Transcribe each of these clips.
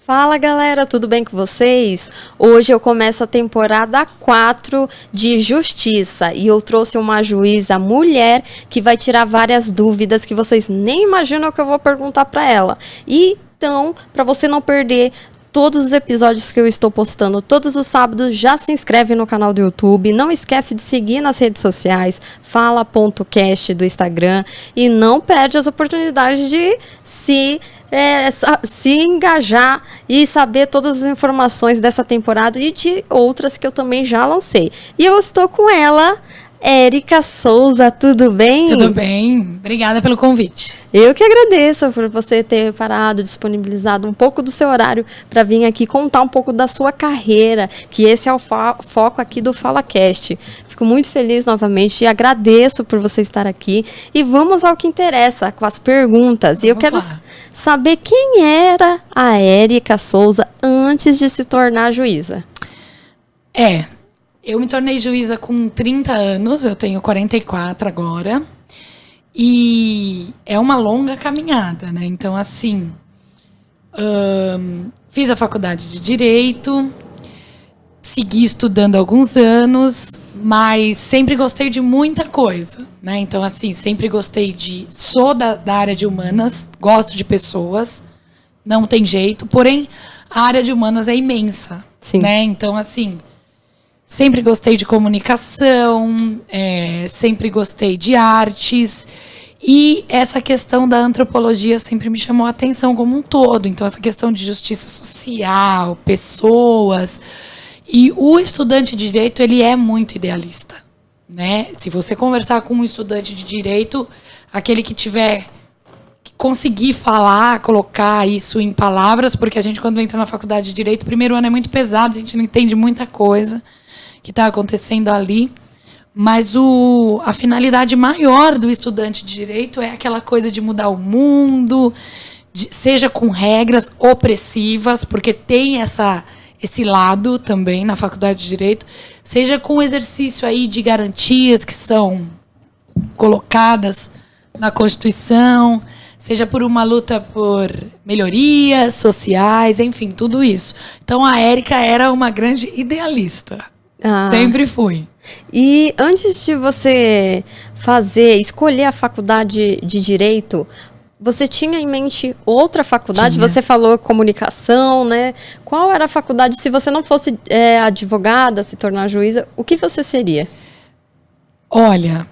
Fala galera, tudo bem com vocês? Hoje eu começo a temporada 4 de Justiça e eu trouxe uma juíza mulher que vai tirar várias dúvidas que vocês nem imaginam que eu vou perguntar para ela. Então, para você não perder todos os episódios que eu estou postando todos os sábados, já se inscreve no canal do YouTube, não esquece de seguir nas redes sociais, fala.cast do Instagram e não perde as oportunidades de se engajar e saber todas as informações dessa temporada e de outras que eu também já lancei. E eu estou com ela, Érica Souza, tudo bem? Tudo bem, obrigada pelo convite. Eu que agradeço por você ter parado, disponibilizado um pouco do seu horário para vir aqui contar um pouco da sua carreira, que esse é o foco aqui do FalaCast. Fico muito feliz novamente e agradeço por você estar aqui. E vamos ao que interessa, com as perguntas. E eu quero saber quem era a Érica Souza antes de se tornar juíza. Eu me tornei juíza com 30 anos, eu tenho 44 agora. E é uma longa caminhada, né? Então, assim, fiz a faculdade de Direito, segui estudando alguns anos, mas sempre gostei de muita coisa, né? Então, assim, sempre gostei sou da área de humanas, gosto de pessoas, não tem jeito, porém, a área de humanas é imensa, Sim. Né? Então, assim, sempre gostei de comunicação, sempre gostei de artes. E essa questão da antropologia sempre me chamou a atenção como um todo. Então, essa questão de justiça social, pessoas. E o estudante de direito, ele é muito idealista, né? Se você conversar com um estudante de direito, aquele que conseguir falar, colocar isso em palavras, porque a gente, quando entra na faculdade de direito, o primeiro ano é muito pesado, a gente não entende muita coisa que está acontecendo ali. Mas a finalidade maior do estudante de direito é aquela coisa de mudar o mundo, seja com regras opressivas, porque tem esse lado também na faculdade de direito, seja com exercício aí de garantias que são colocadas na Constituição, seja por uma luta por melhorias sociais, enfim, tudo isso. Então a Érica era uma grande idealista. Sempre fui. E antes de você escolher a faculdade de Direito, você tinha em mente outra faculdade? Tinha. Você falou comunicação, né? Qual era a faculdade? Se você não fosse advogada, se tornar juíza, o que você seria? Olha,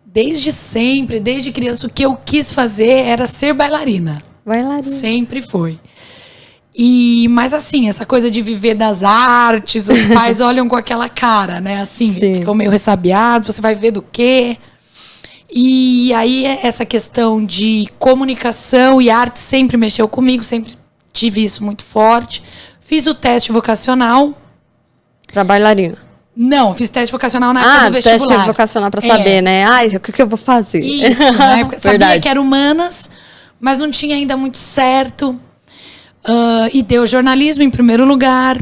desde sempre, desde criança, o que eu quis fazer era ser bailarina. Bailarina. Sempre foi. Mas assim, essa coisa de viver das artes, os pais olham com aquela cara, né? Assim, ficam meio ressabiados, você vai ver do quê? E aí essa questão de comunicação e arte sempre mexeu comigo, sempre tive isso muito forte. Fiz o teste vocacional. Para bailarina? Não, fiz teste vocacional na época do vestibular. Teste vocacional para saber, né? O que eu vou fazer? Isso, na época sabia que era humanas, mas não tinha ainda muito certo. E deu jornalismo em primeiro lugar,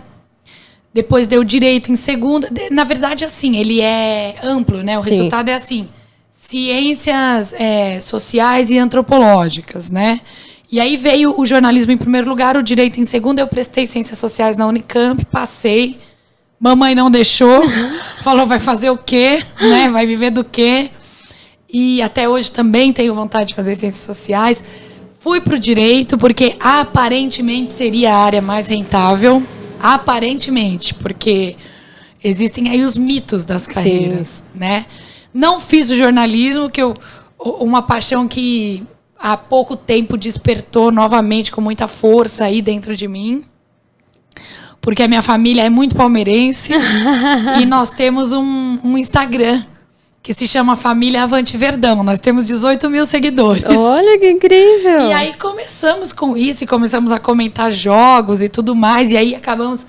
depois deu direito em segundo. Na verdade, assim, ele é amplo, né? O resultado é assim, ciências sociais e antropológicas, né? E aí veio o jornalismo em primeiro lugar, o direito em segundo. Eu prestei ciências sociais na Unicamp, passei. Mamãe não deixou, falou, vai fazer o quê? Né? Vai viver do quê? E até hoje também tenho vontade de fazer ciências sociais. Fui para o direito porque aparentemente seria a área mais rentável. Aparentemente, porque existem aí os mitos das carreiras, né? Não fiz o jornalismo, uma paixão que há pouco tempo despertou novamente com muita força aí dentro de mim. Porque a minha família é muito palmeirense e nós temos um Instagram que se chama Família Avante Verdão. Nós temos 18 mil seguidores. Olha que incrível! E aí começamos com isso e começamos a comentar jogos e tudo mais. E aí acabamos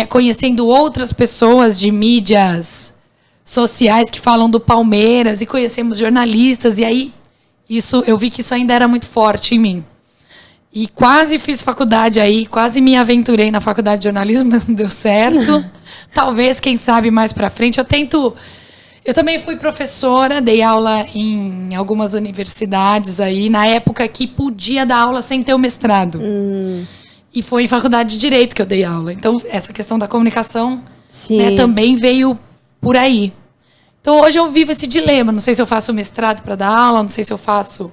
conhecendo outras pessoas de mídias sociais que falam do Palmeiras e conhecemos jornalistas. E aí eu vi que isso ainda era muito forte em mim. E quase fiz faculdade aí, quase me aventurei na faculdade de jornalismo, mas não deu certo. Talvez, quem sabe, mais pra frente. Eu também fui professora, dei aula em algumas universidades aí, na época que podia dar aula sem ter o mestrado. E foi em faculdade de Direito que eu dei aula. Então, essa questão da comunicação, Sim. né, também veio por aí. Então, hoje eu vivo esse dilema. Não sei se eu faço mestrado para dar aula, não sei se eu faço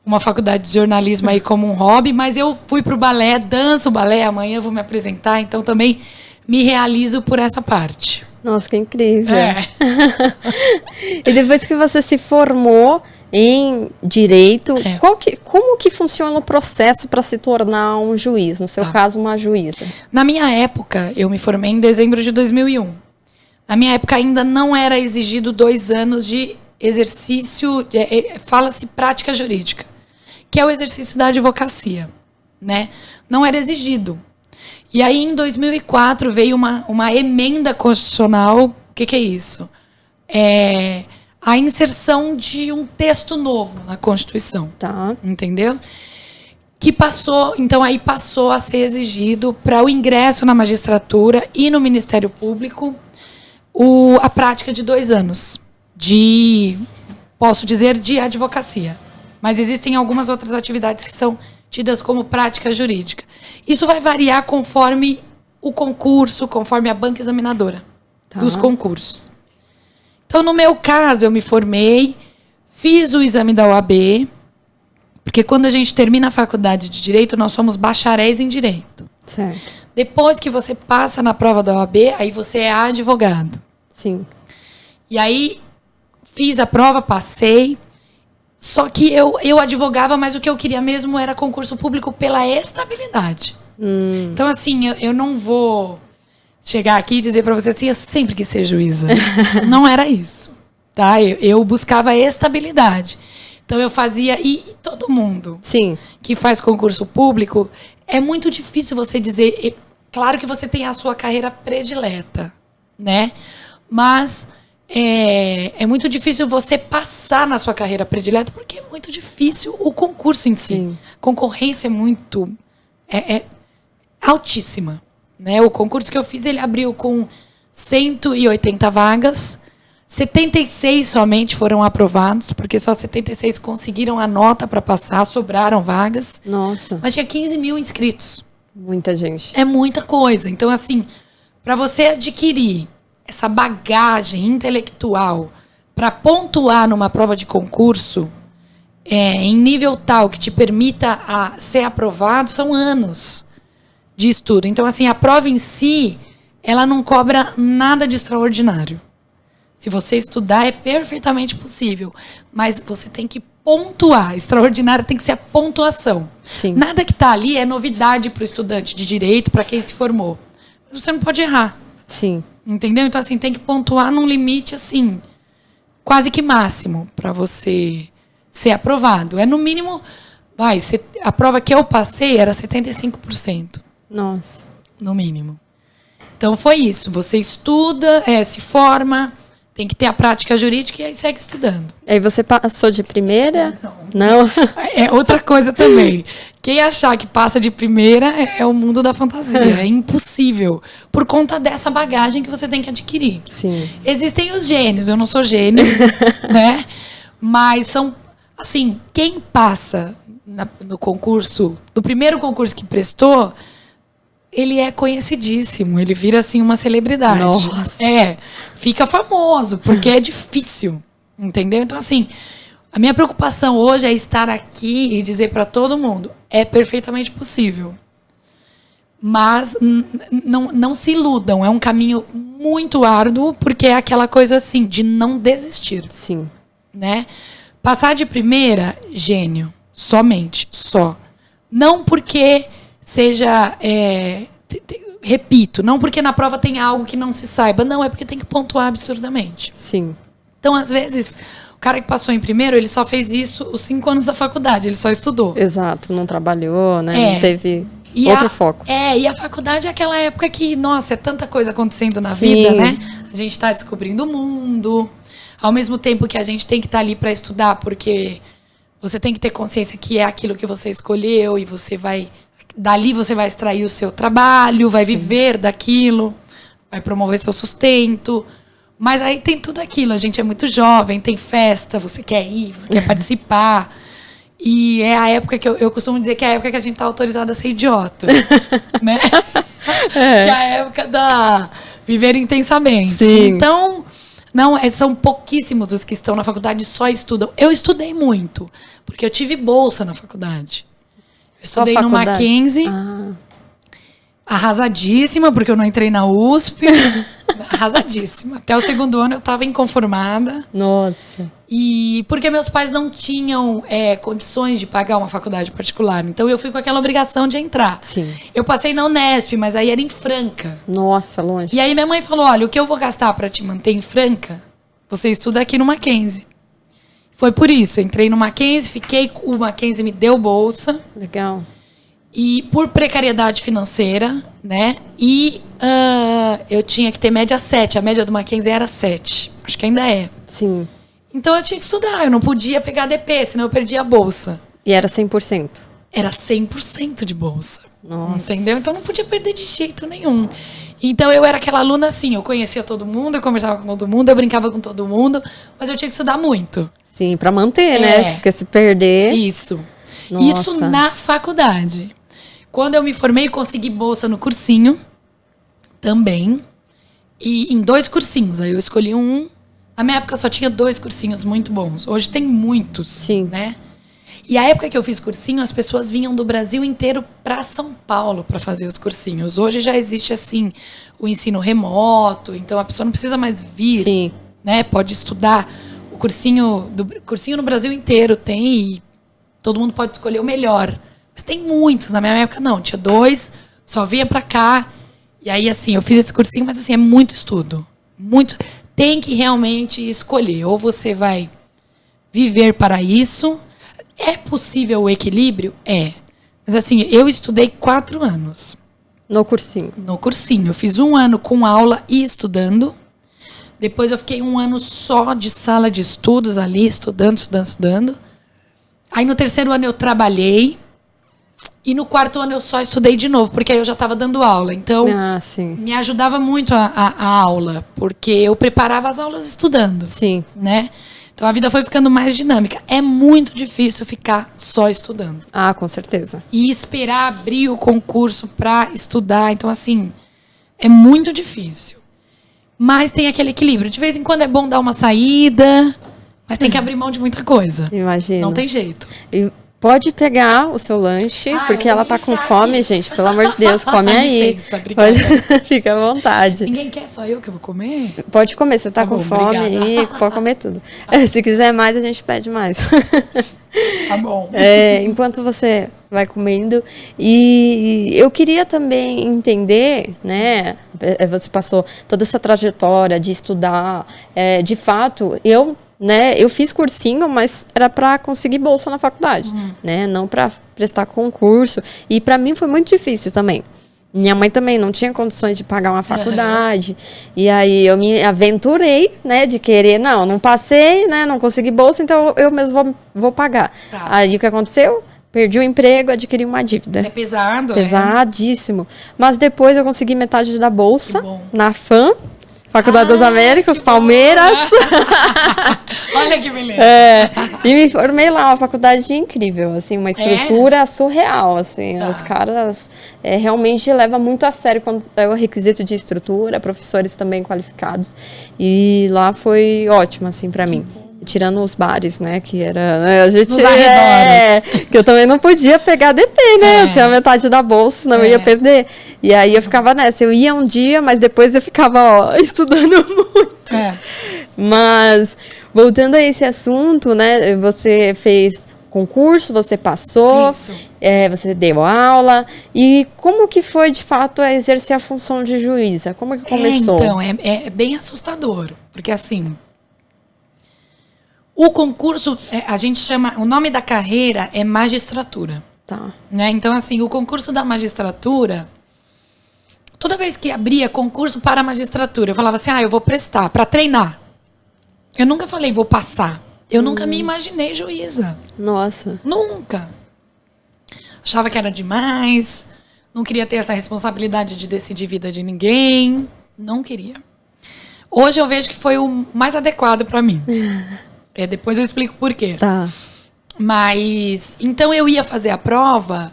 uma faculdade de jornalismo aí como um hobby, mas eu fui pro balé, danço balé, amanhã eu vou me apresentar, então também me realizo por essa parte. Nossa, que incrível. É. E depois que você se formou em direito, como que funciona o processo para se tornar um juiz? No seu caso, uma juíza. Na minha época, eu me formei em dezembro de 2001. Na minha época ainda não era exigido 2 anos de exercício, fala-se prática jurídica, que é o exercício da advocacia, né? Não era exigido. E aí, em 2004, veio uma emenda constitucional. O que é isso? É a inserção de um texto novo na Constituição. Tá. Entendeu? Que passou, então aí passou a ser exigido para o ingresso na magistratura e no Ministério Público a prática de 2 anos posso dizer, de advocacia. Mas existem algumas outras atividades que são tidas como prática jurídica. Isso vai variar conforme o concurso, conforme a banca examinadora dos concursos. Então, no meu caso, eu me formei, fiz o exame da OAB, porque quando a gente termina a faculdade de Direito, nós somos bacharéis em Direito. Certo. Depois que você passa na prova da OAB, aí você é advogado. Sim. E aí, fiz a prova, passei. Só que eu advogava, mas o que eu queria mesmo era concurso público pela estabilidade. Então, assim, eu não vou chegar aqui e dizer para você assim, eu sempre quis ser juíza. Não era isso, tá? Eu buscava estabilidade. Então, eu fazia... E todo mundo que faz concurso público, é muito difícil você dizer... Claro que você tem a sua carreira predileta, né? Mas... É muito difícil você passar na sua carreira predileta, porque é muito difícil o concurso em si. Sim. Concorrência é muito... É altíssima, né? O concurso que eu fiz, ele abriu com 180 vagas. 76 somente foram aprovados, porque só 76 conseguiram a nota para passar, sobraram vagas. Nossa. Mas tinha 15 mil inscritos. Muita gente. É muita coisa. Então, assim, para você adquirir essa bagagem intelectual para pontuar numa prova de concurso em nível tal que te permita ser aprovado, são anos de estudo. Então, assim, a prova em si, ela não cobra nada de extraordinário. Se você estudar, é perfeitamente possível. Mas você tem que pontuar. Extraordinário tem que ser a pontuação. Sim. Nada que está ali é novidade para o estudante de direito, para quem se formou. Você não pode errar. Sim. Entendeu? Então, assim, tem que pontuar num limite, assim, quase que máximo para você ser aprovado. É no mínimo... a prova que eu passei era 75%. Nossa. No mínimo. Então, foi isso. Você estuda, se forma, tem que ter a prática jurídica e aí segue estudando. Aí você passou de primeira? Não? É outra coisa também. Quem achar que passa de primeira é o mundo da fantasia. É impossível. Por conta dessa bagagem que você tem que adquirir. Sim. Existem os gênios. Eu não sou gênio, né? Mas são, assim, quem passa no concurso, no primeiro concurso que prestou, ele é conhecidíssimo. Ele vira, assim, uma celebridade. Nossa. Fica famoso, porque é difícil. Entendeu? Então, assim... A minha preocupação hoje é estar aqui e dizer para todo mundo, é perfeitamente possível. Mas não se iludam, é um caminho muito árduo, porque é aquela coisa assim, de não desistir. Sim. Né? Passar de primeira, gênio, somente, só. Não porque seja, repito, não porque na prova tem algo que não se saiba, não, é porque tem que pontuar absurdamente. Sim. Então, às vezes... O cara que passou em primeiro, ele só fez isso os 5 anos da faculdade, ele só estudou. Exato, não trabalhou, né? Não teve outro foco. E a faculdade é aquela época que, nossa, é tanta coisa acontecendo na Sim. vida, né? A gente está descobrindo o mundo, ao mesmo tempo que a gente tem que estar ali para estudar, porque você tem que ter consciência que é aquilo que você escolheu e você vai... Dali você vai extrair o seu trabalho, vai viver daquilo, vai promover seu sustento... Mas aí tem tudo aquilo, a gente é muito jovem, tem festa, você quer ir, você quer participar. E é a época que eu costumo dizer que é a época que a gente tá autorizado a ser idiota. Né? Que é a época da viver intensamente. Sim. Então, não, são pouquíssimos os que estão na faculdade e só estudam. Eu estudei muito, porque eu tive bolsa na faculdade. Eu estudei no Mackenzie. Arrasadíssima, porque eu não entrei na USP. Arrasadíssima. Até o segundo ano eu estava inconformada. Nossa. E porque meus pais não tinham condições de pagar uma faculdade particular. Então eu fui com aquela obrigação de entrar. Sim. Eu passei na Unesp, mas aí era em Franca. Nossa, longe. E aí minha mãe falou, olha, o que eu vou gastar para te manter em Franca, você estuda aqui no Mackenzie. Foi por isso, eu entrei no Mackenzie, o Mackenzie me deu bolsa. Legal. E por precariedade financeira, né? E eu tinha que ter média 7. A média do Mackenzie era 7. Acho que ainda é. Sim. Então eu tinha que estudar. Eu não podia pegar DP, senão eu perdia a bolsa. E era 100%? Era 100% de bolsa. Nossa. Entendeu? Então eu não podia perder de jeito nenhum. Então eu era aquela aluna assim, eu conhecia todo mundo, eu conversava com todo mundo, eu brincava com todo mundo, mas eu tinha que estudar muito. Sim, pra manter, né? Porque se perder... Isso. Nossa. Isso na faculdade. Quando eu me formei, eu consegui bolsa no cursinho também. E em 2 cursinhos. Aí eu escolhi um. Na minha época só tinha 2 cursinhos muito bons. Hoje tem muitos. Sim. Né? E a época que eu fiz cursinho, as pessoas vinham do Brasil inteiro para São Paulo para fazer os cursinhos. Hoje já existe, assim, o ensino remoto. Então a pessoa não precisa mais vir. Sim. Né? Pode estudar. O cursinho no Brasil inteiro tem e todo mundo pode escolher o melhor. Mas tem muitos. Na minha época, não. Tinha 2, só vinha pra cá. E aí, assim, eu fiz esse cursinho, mas, assim, é muito estudo. Muito. Tem que realmente escolher. Ou você vai viver para isso. É possível o equilíbrio? É. Mas, assim, eu estudei 4 anos. No cursinho? No cursinho. Eu fiz 1 ano com aula e estudando. Depois eu fiquei 1 ano só de sala de estudos ali, estudando. Aí, no 3º ano, eu trabalhei. E no 4º ano eu só estudei de novo, porque aí eu já estava dando aula. Então, sim. me ajudava muito a aula, porque eu preparava as aulas estudando. Sim. Né? Então, a vida foi ficando mais dinâmica. É muito difícil ficar só estudando. Ah, com certeza. E esperar abrir o concurso para estudar. Então, assim, é muito difícil. Mas tem aquele equilíbrio. De vez em quando é bom dar uma saída, mas tem que abrir mão de muita coisa. Imagina. Não tem jeito. E pode pegar o seu lanche, porque ela tá com fome, gente. Pelo amor de Deus, come aí. Licença, Fica à vontade. Ninguém quer, só eu que vou comer? Pode comer, você tá com bom, fome obrigada. aí, pode comer tudo. Se quiser mais, a gente pede mais. Tá bom. Enquanto você vai comendo. E eu queria também entender, né? Você passou toda essa trajetória de estudar. De fato, eu fiz cursinho, mas era para conseguir bolsa na faculdade, né? Não para prestar concurso. E para mim foi muito difícil também. Minha mãe também não tinha condições de pagar uma faculdade. E aí eu me aventurei, né? De querer, não passei, né? Não consegui bolsa, então eu mesmo vou pagar. Tá. Aí o que aconteceu? Perdi o emprego, adquiri uma dívida. É pesado, Pesadíssimo. Mas depois eu consegui metade da bolsa na FAM. Faculdade das Américas, Palmeiras. Olha que beleza. E me formei lá, uma faculdade incrível, assim, uma estrutura surreal, assim. Os caras realmente levam muito a sério quando é o requisito de estrutura, professores também qualificados. E lá foi ótimo, assim, pra mim. Tirando os bares, né, que era... A gente, nos arredores. Que eu também não podia pegar DP, né? Eu tinha metade da bolsa, senão eu ia perder. E aí eu ficava nessa. Eu ia um dia, mas depois eu ficava, estudando muito. Mas, voltando a esse assunto, né, você fez concurso, você passou, você deu aula. E como que foi, de fato, exercer a função de juíza? Como que começou? Então, é bem assustador. Porque, assim... O concurso, a gente chama... O nome da carreira é magistratura. Tá. Né? Então, assim, o concurso da magistratura... Toda vez que abria concurso para a magistratura, eu falava assim, eu vou prestar para treinar. Eu nunca falei, vou passar. Eu nunca me imaginei juíza. Nossa. Nunca. Achava que era demais. Não queria ter essa responsabilidade de decidir a vida de ninguém. Não queria. Hoje eu vejo que foi o mais adequado para mim. Depois eu explico por quê. Tá. Mas, então eu ia fazer a prova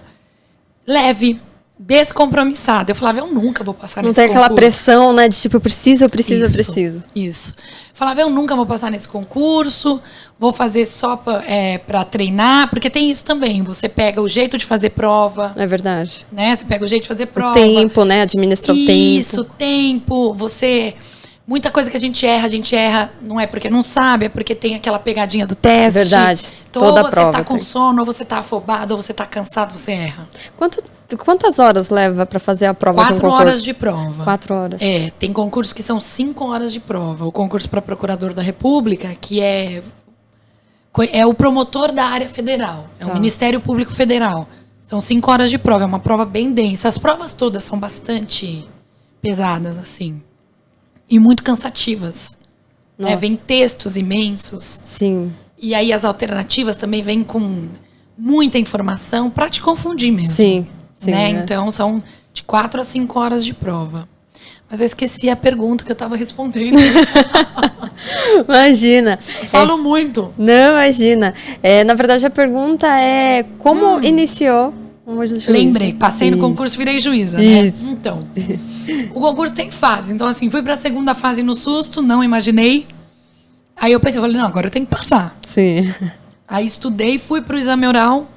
leve, descompromissada. Eu falava, eu nunca vou passar Não nesse tem aquela concurso. pressão, né? De tipo, eu preciso. Isso. Falava, eu nunca vou passar nesse concurso, vou fazer só pra treinar, porque tem isso também. Você pega o jeito de fazer prova. É verdade. Né? Você pega o jeito de fazer prova. O tempo, né? Administra o tempo. Isso, tempo. Muita coisa que a gente erra não é porque não sabe, é porque tem aquela pegadinha do teste. Verdade. Então, Toda ou você prova tá com tem. sono, ou você tá afobado, ou você tá cansado, você erra. Quantas horas leva pra fazer a prova de um 4 concurso? horas de prova. 4 horas. Tem concursos que são 5 horas de prova. O concurso para procurador da República, que é o promotor da área federal. É o Ministério Público Federal. São 5 horas de prova. É uma prova bem densa. As provas todas são bastante pesadas, assim. E muito cansativas. Né? Vem textos imensos. Sim. E aí as alternativas também vêm com muita informação para te confundir mesmo. Sim. Sim, né? é. Então, são de 4 a 5 horas de prova. Mas eu esqueci a pergunta que eu estava respondendo. Imagina. Eu falo muito. Não, imagina. Na verdade, a pergunta é como iniciou o juiz? Lembrei, passei no concurso, virei juíza, né? Isso. Então, o concurso tem fase. Então, assim, fui para a segunda fase no susto, não imaginei. Aí eu pensei, não, agora eu tenho que passar. Sim. Aí estudei, fui pro exame oral.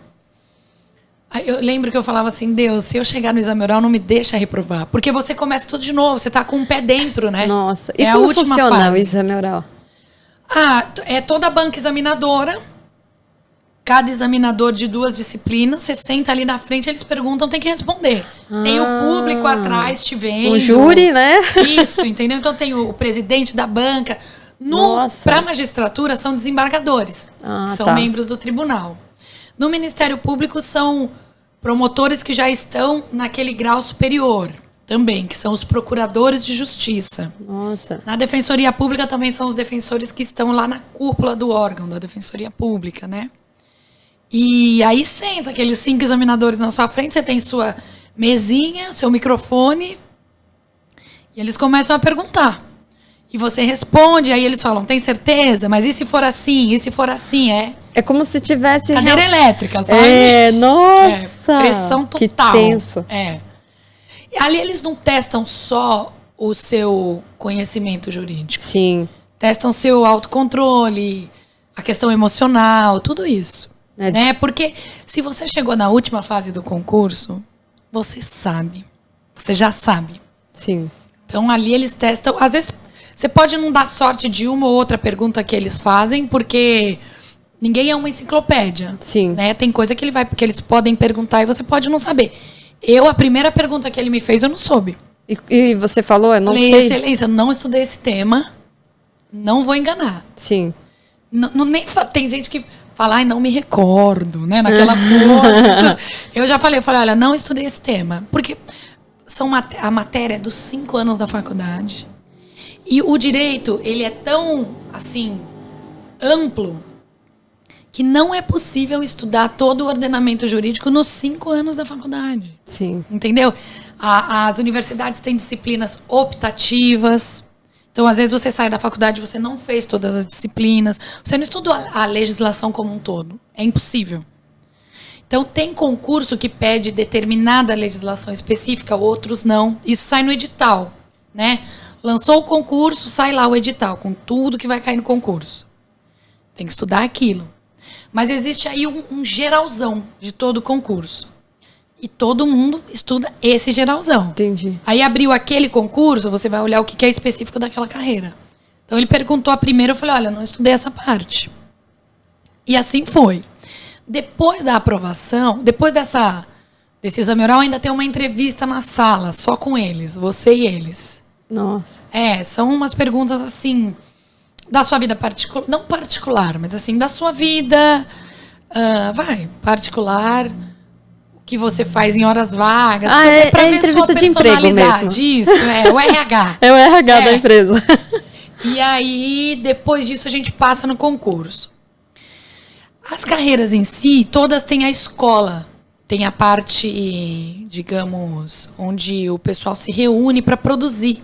Aí eu lembro que eu falava assim, Deus, se eu chegar no exame oral, não me deixa reprovar. Porque você começa tudo de novo, você tá com o pé dentro, né? Nossa. E é como a última funciona fase. o exame oral? É toda a banca examinadora. Cada examinador de 2 disciplinas, você senta ali na frente, eles perguntam, tem que responder. Tem o público atrás te vendo. O júri, né? Isso, entendeu? Então tem o presidente da banca. Para a magistratura, são desembargadores. São membros do tribunal. No Ministério Público, são promotores que já estão naquele grau superior também, que são os procuradores de justiça. Nossa. Na Defensoria Pública também são os defensores que estão lá na cúpula do órgão da Defensoria Pública, né? E aí senta aqueles 5 examinadores na sua frente, você tem sua mesinha, seu microfone, e eles começam a perguntar. E você responde, aí eles falam, tem certeza? Mas e se for assim? E se for assim? É como se tivesse... Cadeira elétrica, sabe? Nossa! Pressão total. Que tenso. E ali eles não testam só o seu conhecimento jurídico. Sim. Testam seu autocontrole, a questão emocional, tudo isso. Né? Porque se você chegou na última fase do concurso, você sabe. Você já sabe. Sim. Então ali eles testam... Às vezes você pode não dar sorte de uma ou outra pergunta que eles fazem, porque ninguém é uma enciclopédia. Sim. Né? Tem coisa que eles podem perguntar e você pode não saber. A primeira pergunta que ele me fez, eu não soube. E você falou, eu não Falei, sei. Excelência, eu não estudei esse tema, não vou enganar. Sim. Tem gente que fala, ai, não me recordo, né? Naquela coisa. Eu falei, olha, não estudei esse tema. Porque a matéria é dos 5 anos da faculdade. E o direito, ele é tão, assim, amplo, que não é possível estudar todo o ordenamento jurídico nos 5 anos da faculdade. Sim. Entendeu? As universidades têm disciplinas optativas. Então, às vezes, você sai da faculdade e você não fez todas as disciplinas. Você não estudou a legislação como um todo. É impossível. Então, tem concurso que pede determinada legislação específica, outros não. Isso sai no edital, né? Lançou o concurso, sai lá o edital, com tudo que vai cair no concurso. Tem que estudar aquilo. Mas existe aí um geralzão de todo o concurso. E todo mundo estuda esse geralzão. Entendi. Aí abriu aquele concurso, você vai olhar o que é específico daquela carreira. Então ele perguntou a primeira, eu falei, olha, não estudei essa parte. E assim foi. Depois da aprovação, depois desse exame oral, ainda tem uma entrevista na sala, só com eles, você e eles. Nossa. São umas perguntas assim, da sua vida particular, não particular, mas assim, da sua vida, particular, o que você faz em horas vagas, pra ver entrevista sua de emprego mesmo. Isso, o RH. É o RH da empresa. E aí, depois disso, a gente passa no concurso. As carreiras em si, todas têm a escola. Tem a parte, digamos, onde o pessoal se reúne para produzir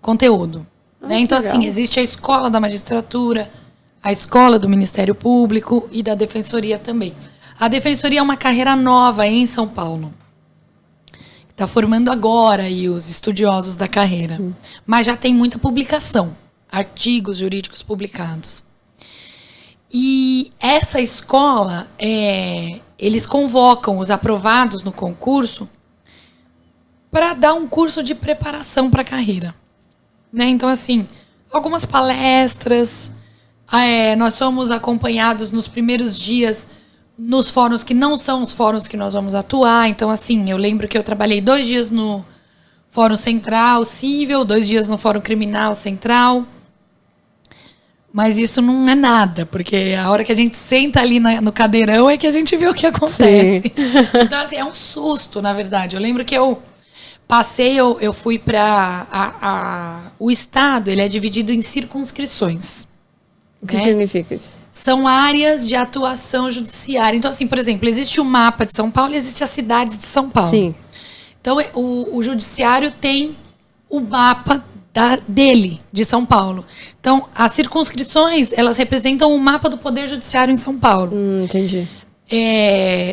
conteúdo. Né? Então, legal. assim, existe a escola da magistratura, a escola do Ministério Público e da Defensoria também. A Defensoria é uma carreira nova em São Paulo. Está formando agora aí os estudiosos da carreira. Sim. Mas já tem muita publicação, artigos jurídicos publicados. E essa escola, eles convocam os aprovados no concurso para dar um curso de preparação para a carreira. Né? Então, assim, algumas palestras, nós somos acompanhados nos primeiros dias nos fóruns que não são os fóruns que nós vamos atuar. Então, assim, eu lembro que eu trabalhei 2 dias no Fórum Central Cível, 2 dias no Fórum Criminal Central. Mas isso não é nada, porque a hora que a gente senta ali no cadeirão é que a gente vê o que acontece. Sim. Então, assim, é um susto, na verdade. Eu lembro que eu fui para... O Estado, ele é dividido em circunscrições. O que significa isso? São áreas de atuação judiciária. Então, assim, por exemplo, existe o mapa de São Paulo e existe as cidades de São Paulo. Sim. Então, o judiciário tem o mapa dele, de São Paulo. Então, as circunscrições, elas representam o mapa do Poder Judiciário em São Paulo. Entendi.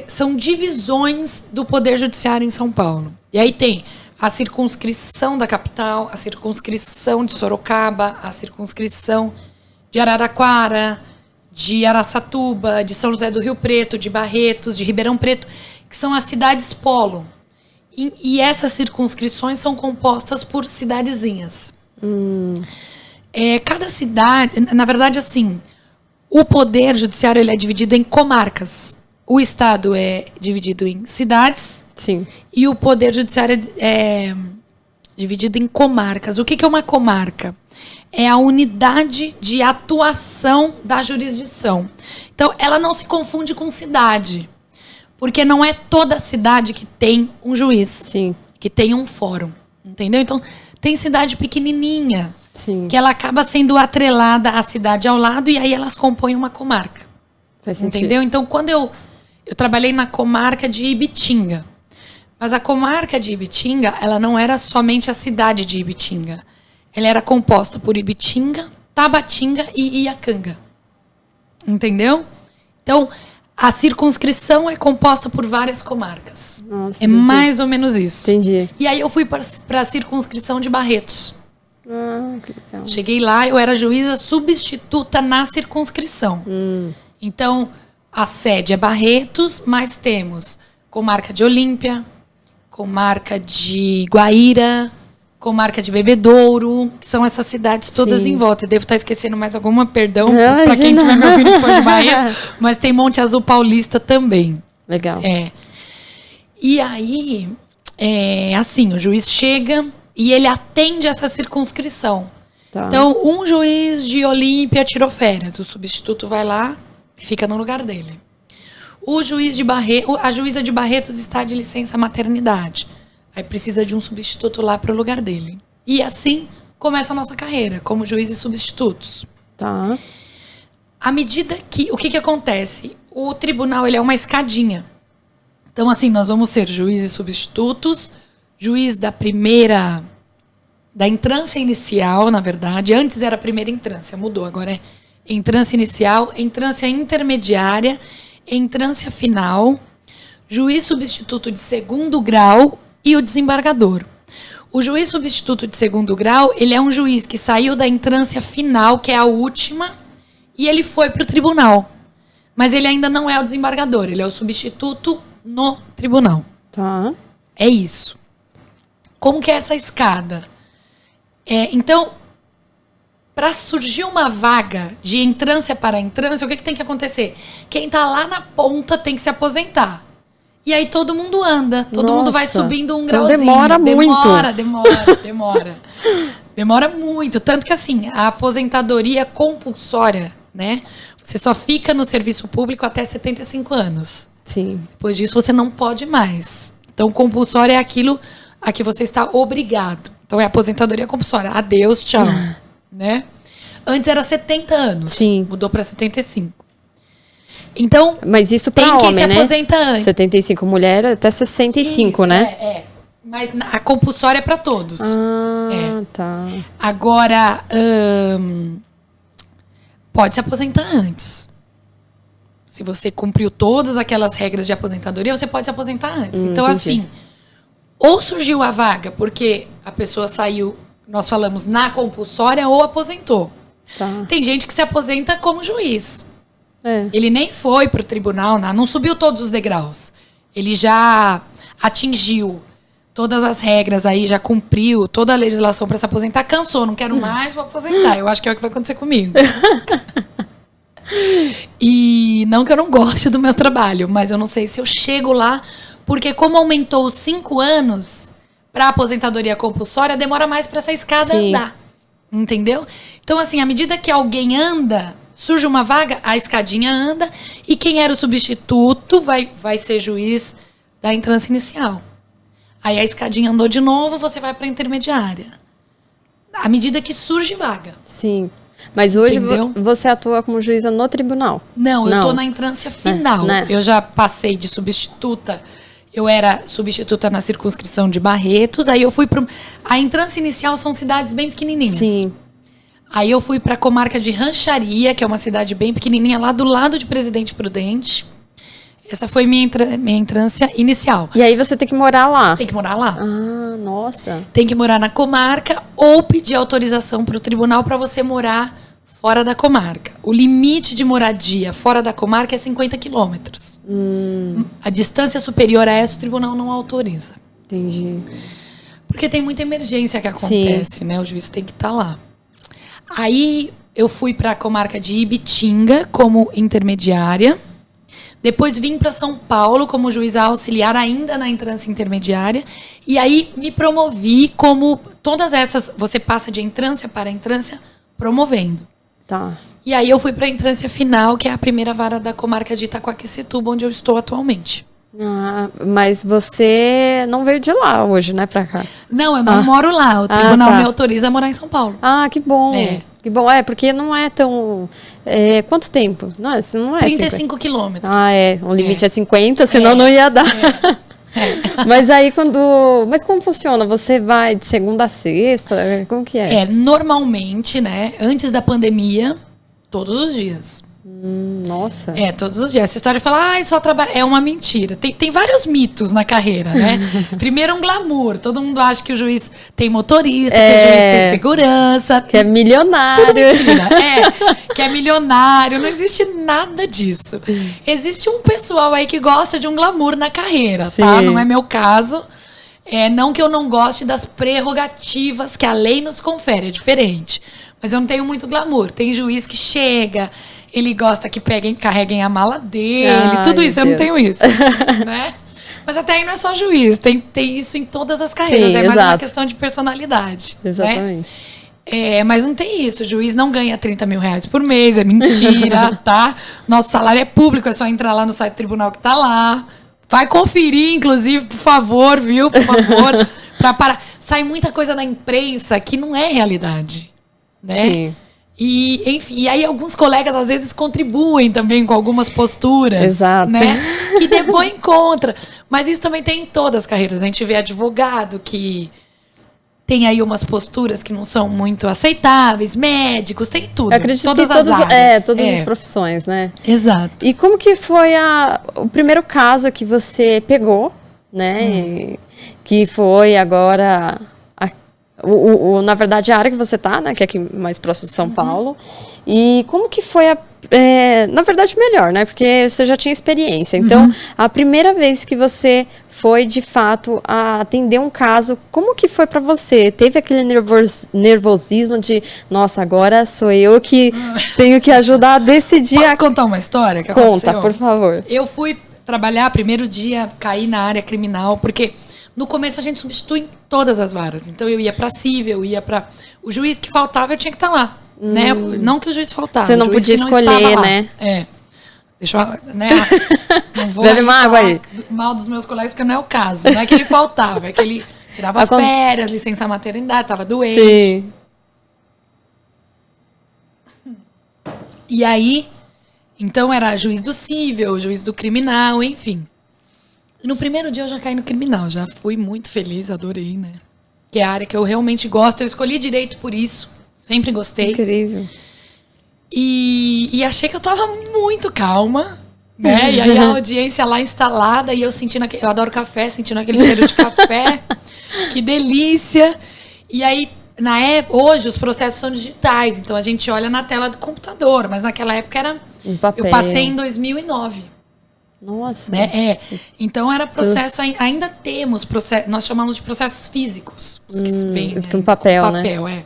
São divisões do Poder Judiciário em São Paulo. E aí tem a circunscrição da capital, a circunscrição de Sorocaba, a circunscrição de Araraquara, de Araçatuba, de São José do Rio Preto, de Barretos, de Ribeirão Preto, que são as cidades polo. E essas circunscrições são compostas por cidadezinhas. Cada cidade, na verdade, assim, o Poder Judiciário ele é dividido em comarcas. O Estado é dividido em cidades. Sim. E o Poder Judiciário é dividido em comarcas. O que é uma comarca? É a unidade de atuação da jurisdição. Então, ela não se confunde com cidade. Porque não é toda cidade que tem um juiz. Sim. Que tem um fórum. Entendeu? Então, tem cidade pequenininha. Sim. Que ela acaba sendo atrelada à cidade ao lado e aí elas compõem uma comarca. Faz sentido. Entendeu? Então, quando eu trabalhei na comarca de Ibitinga. Mas a comarca de Ibitinga, ela não era somente a cidade de Ibitinga. Ela era composta por Ibitinga, Tabatinga e Iacanga. Entendeu? Então, a circunscrição é composta por várias comarcas. Nossa, é mais ou menos isso. Entendi. E aí eu fui para a circunscrição de Barretos. Que legal. Cheguei lá, eu era juíza substituta na circunscrição. Então, a sede é Barretos, mas temos comarca de Olímpia, comarca de Guaíra, comarca de Bebedouro, que são essas cidades todas Sim. em volta. Eu devo estar esquecendo mais alguma, perdão, para quem tiver me ouvindo que for de Barretos, mas tem Monte Azul Paulista também. Legal. E aí, assim, o juiz chega e ele atende essa circunscrição. Tá. Então, um juiz de Olímpia tirou férias, o substituto vai lá e fica no lugar dele. A juíza de Barretos está de licença maternidade. Aí precisa de um substituto lá para o lugar dele. E assim começa a nossa carreira, como juízes substitutos. Tá. À medida que... O que acontece? O tribunal ele é uma escadinha. Então, assim, nós vamos ser juízes substitutos, juiz da entrância inicial, na verdade. Antes era a primeira entrância, mudou. Agora é entrância inicial, entrância intermediária, entrância final, juiz substituto de 2º grau e o desembargador. O juiz substituto de 2º grau, ele é um juiz que saiu da entrância final, que é a última, e ele foi para o tribunal. Mas ele ainda não é o desembargador, ele é o substituto no tribunal. Tá. É isso. Como que é essa escada? Então, para surgir uma vaga de entrância para entrância, o que tem que acontecer? Quem está lá na ponta tem que se aposentar. E aí todo mundo anda, todo mundo vai subindo um grauzinho. Demora muito. Demora. Demora muito. Tanto que, assim, a aposentadoria é compulsória, né? Você só fica no serviço público até 75 anos. Sim. Depois disso, você não pode mais. Então, compulsório é aquilo a que você está obrigado. Então, é aposentadoria compulsória. Adeus, tchau. Né? Antes era 70 anos. Sim. Mudou para 75. Então, mas isso para homem, né? Tem quem se aposenta antes. 75 mulher até 65, isso, né? Mas a compulsória é para todos. Tá. Agora, pode se aposentar antes. Se você cumpriu todas aquelas regras de aposentadoria, você pode se aposentar antes. Então, entendi. assim, ou surgiu a vaga porque a pessoa saiu, nós falamos, na compulsória, ou aposentou. Tá. Tem gente que se aposenta como juiz. É. Ele nem foi pro tribunal, não subiu todos os degraus. Ele já atingiu todas as regras aí, já cumpriu toda a legislação para se aposentar, cansou, não quero mais, vou aposentar. Eu acho que é o que vai acontecer comigo. E não que eu não goste do meu trabalho, mas eu não sei se eu chego lá, porque como aumentou os 5 anos para aposentadoria compulsória, demora mais para essa escada Sim. andar. Entendeu? Então, assim, à medida que alguém anda, surge uma vaga, a escadinha anda, e quem era o substituto vai ser juiz da entrância inicial. Aí a escadinha andou de novo, você vai para a intermediária. À medida que surge vaga. Sim. Mas hoje Entendeu? você atua como juíza no tribunal? Não, eu Não. tô na entrância final. né? Eu já passei de substituta. Eu era substituta na circunscrição de Barretos. Aí eu fui para... A entrância inicial são cidades bem pequenininhas. Sim. Aí eu fui para a comarca de Rancharia, que é uma cidade bem pequenininha, lá do lado de Presidente Prudente. Essa foi minha entrância inicial. E aí você tem que morar lá? Tem que morar lá. Ah, nossa. Tem que morar na comarca ou pedir autorização para o tribunal para você morar fora da comarca. O limite de moradia fora da comarca é 50 quilômetros. A distância superior a essa o tribunal não autoriza. Entendi. Porque tem muita emergência que acontece, né? O juiz tem que estar lá. Aí eu fui para a comarca de Ibitinga como intermediária. Depois vim para São Paulo como juíza auxiliar, ainda na entrância intermediária. E aí me promovi como... Todas essas, você passa de entrância para entrância promovendo. Tá. E aí eu fui para a entrância final, que é a primeira vara da comarca de Itaquaquecetuba, onde eu estou atualmente. Ah, mas você não veio de lá hoje, né, pra cá? Não, eu não moro lá. O tribunal tá. me autoriza a morar em São Paulo. Ah, que bom. É. Que bom. Porque não é tão... quanto tempo? Não é 35 quilômetros. Ah, o limite é 50, senão não ia dar. Mas aí Mas como funciona? Você vai de segunda a sexta? Como que é? Normalmente, né, antes da pandemia, todos os dias. Nossa. Todos os dias. Essa história de falar, só trabalha. É uma mentira. Tem vários mitos na carreira, né? Primeiro, um glamour. Todo mundo acha que o juiz tem motorista, que o juiz tem segurança. Que é milionário. Tudo mentira. Que é milionário. Não existe nada disso. Existe um pessoal aí que gosta de um glamour na carreira, tá? Sim. Não é meu caso. Não que eu não goste das prerrogativas que a lei nos confere. É diferente. Mas eu não tenho muito glamour. Tem juiz que chega... Ele gosta que carreguem a mala dele, tudo isso. Eu não tenho isso, né? Mas até aí não é só juiz, tem isso em todas as carreiras. Sim, é mais exato. uma questão de personalidade. Exatamente. Né? Mas não tem isso. O juiz não ganha 30 mil reais por mês, é mentira, tá? Nosso salário é público, é só entrar lá no site do tribunal que tá lá. Vai conferir, inclusive, por favor, viu? Por favor. Sai muita coisa na imprensa que não é realidade, né? Sim. E, enfim, e aí alguns colegas às vezes contribuem também com algumas posturas. Exato. Né? Que depõem contra. Mas isso também tem em todas as carreiras. A gente vê advogado que tem aí umas posturas que não são muito aceitáveis, médicos, tem tudo. Eu acredito todas que as áreas. todas as profissões, né? Exato. E como que foi o primeiro caso que você pegou, né? Que foi agora... na verdade, a área que você tá, né? Que é aqui mais próximo de São Paulo. E como que foi na verdade, melhor, né? Porque você já tinha experiência. Então, a primeira vez que você foi, de fato, a atender um caso, como que foi pra você? Teve aquele nervosismo de, nossa, agora sou eu que tenho que ajudar a decidir. Posso contar uma história que Conta, aconteceu? por favor. Eu fui trabalhar, primeiro dia, caí na área criminal, porque... No começo a gente substitui todas as varas. Então eu ia pra cível, eu ia pra... O juiz que faltava, eu tinha que estar lá. Né? Não que o juiz faltava. Você não podia escolher, né? Deixa eu... Né? Não vou Bebe uma água falar aí. Mal dos meus colegas, porque não é o caso. Não é que ele faltava, é que ele tirava férias, licença maternidade, tava doente. Sim. E aí, então era juiz do cível, juiz do criminal, enfim. No primeiro dia eu já caí no criminal, já fui muito feliz, adorei, né? Que é a área que eu realmente gosto, eu escolhi direito por isso, sempre gostei. Incrível. E achei que eu tava muito calma, né? E aí a audiência lá instalada e eu sentindo eu adoro café, sentindo aquele cheiro de café. Que delícia! E aí, hoje os processos são digitais, então a gente olha na tela do computador, mas naquela época era... Um papel. Eu passei em 2009. Nossa. Né? Então era processo, ainda temos processo, nós chamamos de processos físicos, os que vêm com papel, com papel, né?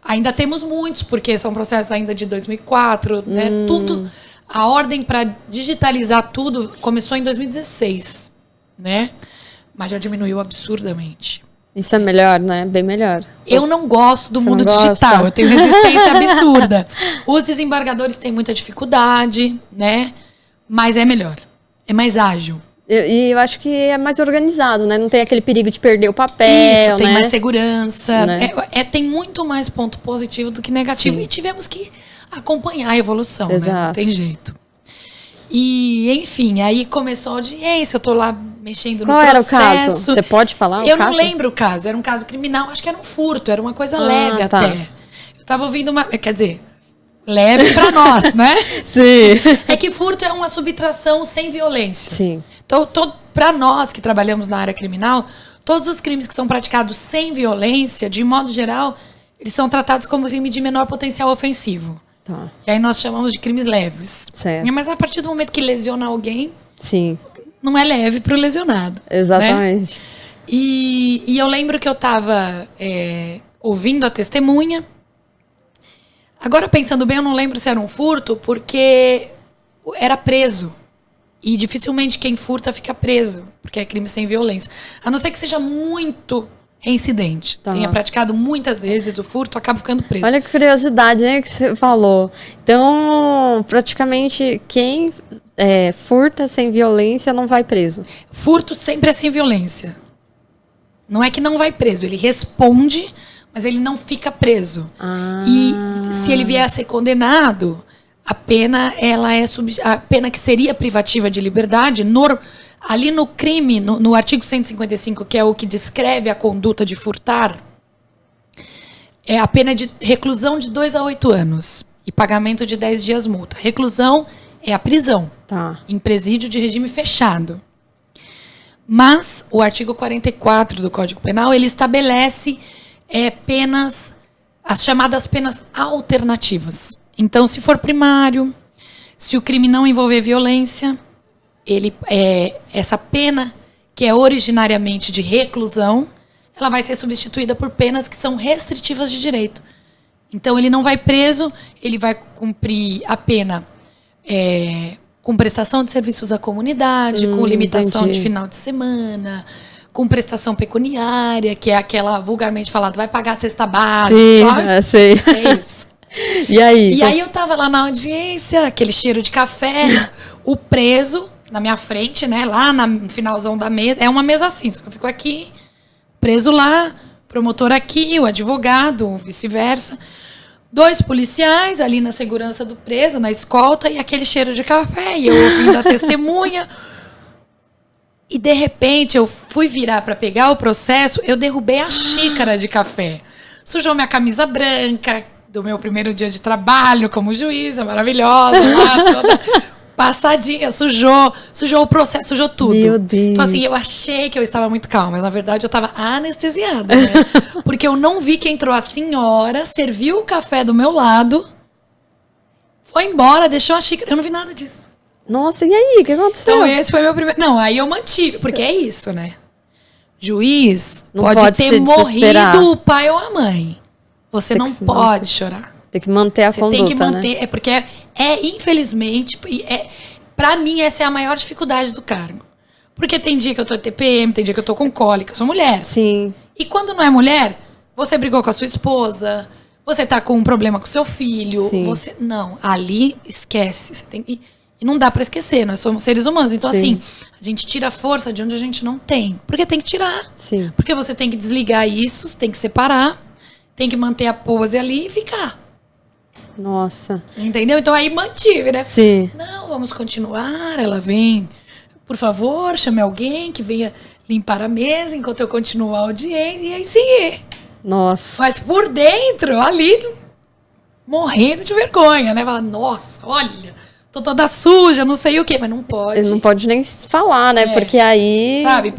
Ainda temos muitos, porque são processos ainda de 2004, né? Tudo, a ordem para digitalizar tudo começou em 2016, né? Mas já diminuiu absurdamente. Isso é melhor, né? Bem melhor. Eu não gosto do mundo digital. Eu tenho resistência absurda. Os desembargadores têm muita dificuldade, né? Mas é melhor. É mais ágil. E eu acho que é mais organizado, né? Não tem aquele perigo de perder o papel, Isso, tem né? mais segurança. Né? Tem muito mais ponto positivo do que negativo. Sim. E tivemos que acompanhar a evolução, Exato. né? Não tem jeito. E, enfim, aí começou a audiência, eu tô lá mexendo no processo. Qual era o caso? Você pode falar Eu não lembro o caso, era um caso criminal, acho que era um furto, era uma coisa leve tá. até. Eu tava ouvindo quer dizer, leve pra nós, né? Sim. É que furto é uma subtração sem violência. Sim. Então, pra nós que trabalhamos na área criminal, todos os crimes que são praticados sem violência, de modo geral, eles são tratados como crime de menor potencial ofensivo. Tá. E aí nós chamamos de crimes leves. Certo. Mas a partir do momento que lesiona alguém, sim, não é leve pro lesionado. Exatamente. Né? E eu lembro que eu tava ouvindo a testemunha. Agora, pensando bem, eu não lembro se era um furto, porque era preso. E dificilmente quem furta fica preso, porque é crime sem violência. A não ser que seja muito reincidente. Tá. Tenha praticado muitas vezes o furto, acaba ficando preso. Olha que curiosidade, né, que você falou. Então, praticamente, quem furta sem violência não vai preso. Furto sempre é sem violência. Não é que não vai preso, ele responde, mas ele não fica preso. E se ele vier a ser condenado, a pena, a pena que seria privativa de liberdade, ali no crime, no artigo 155, que é o que descreve a conduta de furtar, é a pena de reclusão de 2 a 8 anos e pagamento de 10 dias multa. Reclusão é a prisão, em presídio de regime fechado. Mas o artigo 44 do Código Penal, ele estabelece penas, as chamadas penas alternativas. Então, se for primário, se o crime não envolver violência, essa pena, que é originariamente de reclusão, ela vai ser substituída por penas que são restritivas de direito. Então, ele não vai preso, ele vai cumprir a pena com prestação de serviços à comunidade, com limitação de final de semana, com prestação pecuniária, que é aquela, vulgarmente falado, vai pagar a cesta básica, sabe? Sei. É isso. E aí? E aí eu tava lá na audiência, aquele cheiro de café, o preso na minha frente, né, lá no finalzão da mesa, é uma mesa assim, só que eu fico aqui, preso lá, promotor aqui, o advogado, vice-versa, 2 policiais ali na segurança do preso, na escolta, e aquele cheiro de café, e eu ouvindo a testemunha. E, de repente, eu fui virar para pegar o processo, eu derrubei a xícara de café. Sujou minha camisa branca, do meu primeiro dia de trabalho como juíza, maravilhosa, lá, toda passadinha, sujou o processo, sujou tudo. Meu Deus. Então, assim, eu achei que eu estava muito calma, mas, na verdade, eu estava anestesiada, né? Porque eu não vi que entrou a senhora, serviu o café do meu lado, foi embora, deixou a xícara, eu não vi nada disso. Nossa, e aí? O que aconteceu? Então, esse foi meu primeiro... Não, aí eu mantive, porque é isso, né? Juiz não pode ter morrido o pai ou a mãe. Você não pode chorar. Tem que manter a conduta, tem que manter, né? Porque infelizmente, pra mim, essa é a maior dificuldade do cargo. Porque tem dia que eu tô TPM, tem dia que eu tô com cólica, eu sou mulher. Sim. E quando não é mulher, você brigou com a sua esposa, você tá com um problema com o seu filho, Sim. Não, ali esquece. Você tem que... E não dá pra esquecer, nós somos seres humanos. Então, assim, a gente tira força de onde a gente não tem. Porque tem que tirar. Sim. Porque você tem que desligar isso, tem que separar, tem que manter a pose ali e ficar. Nossa. Entendeu? Então aí mantive, né? Sim. Não, vamos continuar. Ela vem, por favor, chame alguém que venha limpar a mesa enquanto eu continuo a audiência. E aí sim. Nossa. Mas por dentro, ali, morrendo de vergonha, né? Fala, nossa, olha, tô toda suja, não sei o quê, mas não pode. Ele não pode nem falar, né? Porque aí... Sabe,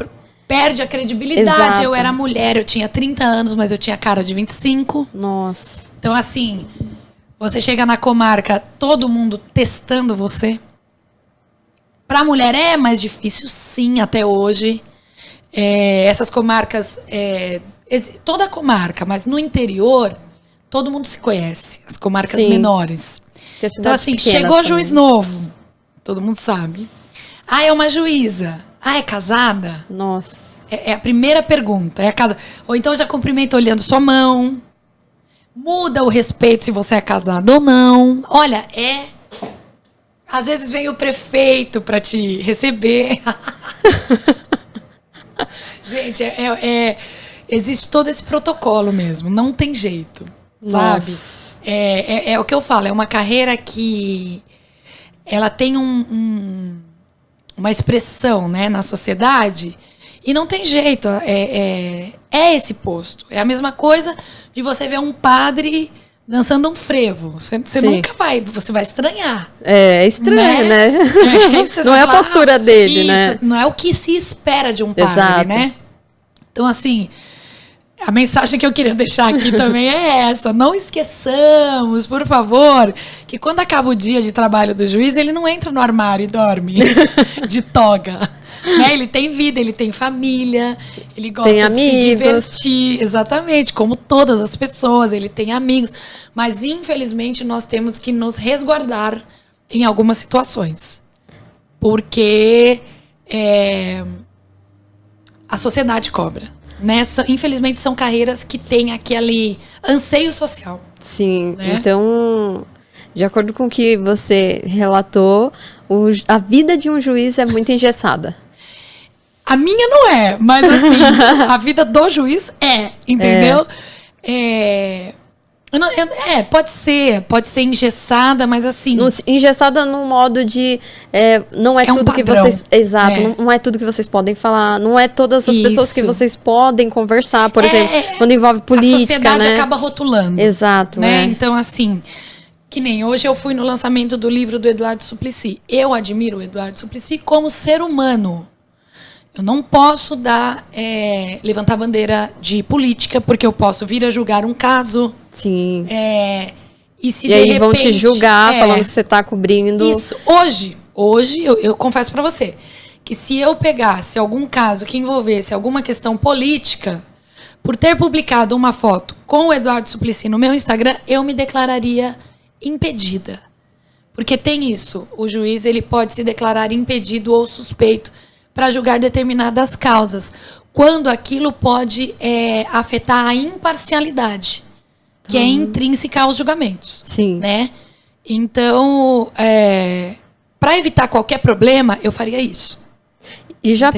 perde a credibilidade. Exato. Eu era mulher, eu tinha 30 anos, mas eu tinha cara de 25. Nossa. Então, assim, você chega na comarca, todo mundo testando você. Pra mulher é mais difícil, sim, até hoje. Essas comarcas, toda comarca, mas no interior, todo mundo se conhece. As comarcas menores. Então, assim, chegou juiz novo, todo mundo sabe. Ah, é uma juíza. Ah, é casada? Nossa. É a primeira pergunta, é a casa. Ou então já cumprimenta olhando sua mão. Muda o respeito se você é casado ou não. Olha, às vezes vem o prefeito para te receber. Gente, existe todo esse protocolo mesmo. Não tem jeito, sabe? Nossa. É o que eu falo. É uma carreira que ela tem uma expressão, né, na sociedade e não tem jeito. É esse posto. É a mesma coisa de você ver um padre dançando um frevo. Você nunca vai, você vai estranhar. É estranho, né? Não é a postura dele, né? Não é o que se espera de um padre, Exato. né? Então, assim, a mensagem que eu queria deixar aqui também é essa. Não esqueçamos, por favor, que quando acaba o dia de trabalho do juiz, ele não entra no armário e dorme de toga. Né? Ele tem vida, ele tem família, ele gosta de se divertir. Exatamente, como todas as pessoas, ele tem amigos. Mas, infelizmente, nós temos que nos resguardar em algumas situações. Porque a sociedade cobra. Infelizmente, são carreiras que têm aquele anseio social. Sim, né? Então, de acordo com o que você relatou, a vida de um juiz é muito engessada. A minha não é, mas assim, a vida do juiz entendeu? Pode ser engessada, mas assim... Engessada no modo de... não é tudo que vocês... Exato, não é tudo que vocês podem falar, não é todas as pessoas que vocês podem conversar, por exemplo, quando envolve política, né? A sociedade acaba rotulando. Exato, né? Então, assim, que nem hoje eu fui no lançamento do livro do Eduardo Suplicy. Eu admiro o Eduardo Suplicy como ser humano. Eu não posso levantar bandeira de política, porque eu posso vir a julgar um caso. Sim. E aí repente, vão te julgar falando que você está cobrindo. Isso. Hoje eu confesso para você que se eu pegasse algum caso que envolvesse alguma questão política, por ter publicado uma foto com o Eduardo Suplicy no meu Instagram, eu me declararia impedida. Porque tem isso. O juiz ele pode se declarar impedido ou suspeito para julgar determinadas causas, quando aquilo pode afetar a imparcialidade, que é intrínseca aos julgamentos. Sim. Né? Então, para evitar qualquer problema, eu faria isso. E já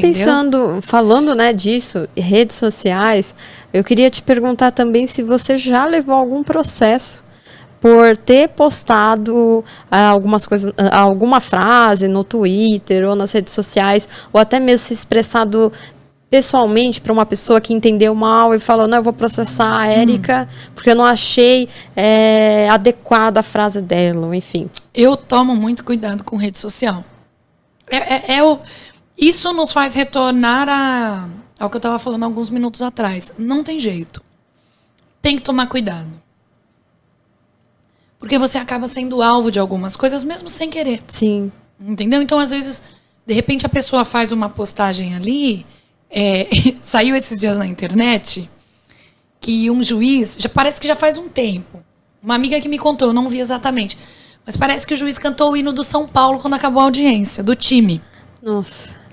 falando, né, disso, redes sociais, eu queria te perguntar também se você já levou algum processo por ter postado algumas coisas, alguma frase no Twitter ou nas redes sociais, ou até mesmo se expressado pessoalmente para uma pessoa que entendeu mal e falou, não, eu vou processar a Érica porque eu não achei adequada a frase dela, enfim. Eu tomo muito cuidado com rede social. Isso nos faz retornar ao que eu estava falando alguns minutos atrás. Não tem jeito. Tem que tomar cuidado. Porque você acaba sendo alvo de algumas coisas, mesmo sem querer. Sim. Entendeu? Então, às vezes, de repente, a pessoa faz uma postagem ali. Saiu esses dias na internet que um juiz, parece que já faz um tempo. Uma amiga que me contou, eu não vi exatamente. Mas parece que o juiz cantou o hino do São Paulo quando acabou a audiência, do time. Nossa.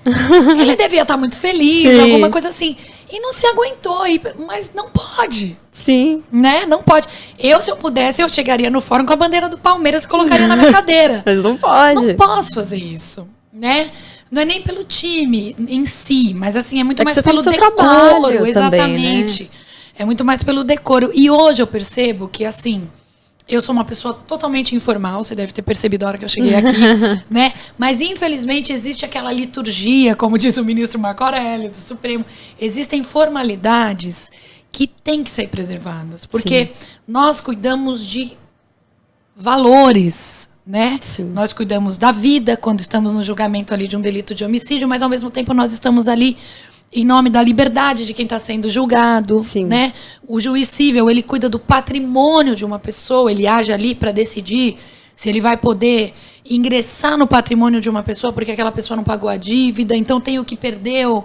Ele devia estar muito feliz, sim, alguma coisa assim. E não se aguentou, mas não pode. Sim. Né? Não pode. Se eu pudesse, eu chegaria no fórum com a bandeira do Palmeiras e colocaria na minha cadeira. Mas não pode. Não posso fazer isso, né? Não é nem pelo time em si, mas assim, é muito mais pelo decoro. Exatamente. Também, né? É muito mais pelo decoro. E hoje eu percebo que, assim, eu sou uma pessoa totalmente informal, você deve ter percebido a hora que eu cheguei aqui, né? Mas, infelizmente, existe aquela liturgia, como diz o ministro Marco Aurélio, do Supremo. Existem formalidades que têm que ser preservadas. Porque nós cuidamos de valores, né? Sim. Nós cuidamos da vida quando estamos no julgamento ali de um delito de homicídio, mas ao mesmo tempo nós estamos ali em nome da liberdade de quem está sendo julgado, Sim. né? O juiz civil, ele cuida do patrimônio de uma pessoa, ele age ali para decidir se ele vai poder ingressar no patrimônio de uma pessoa porque aquela pessoa não pagou a dívida, então tem o que perdeu,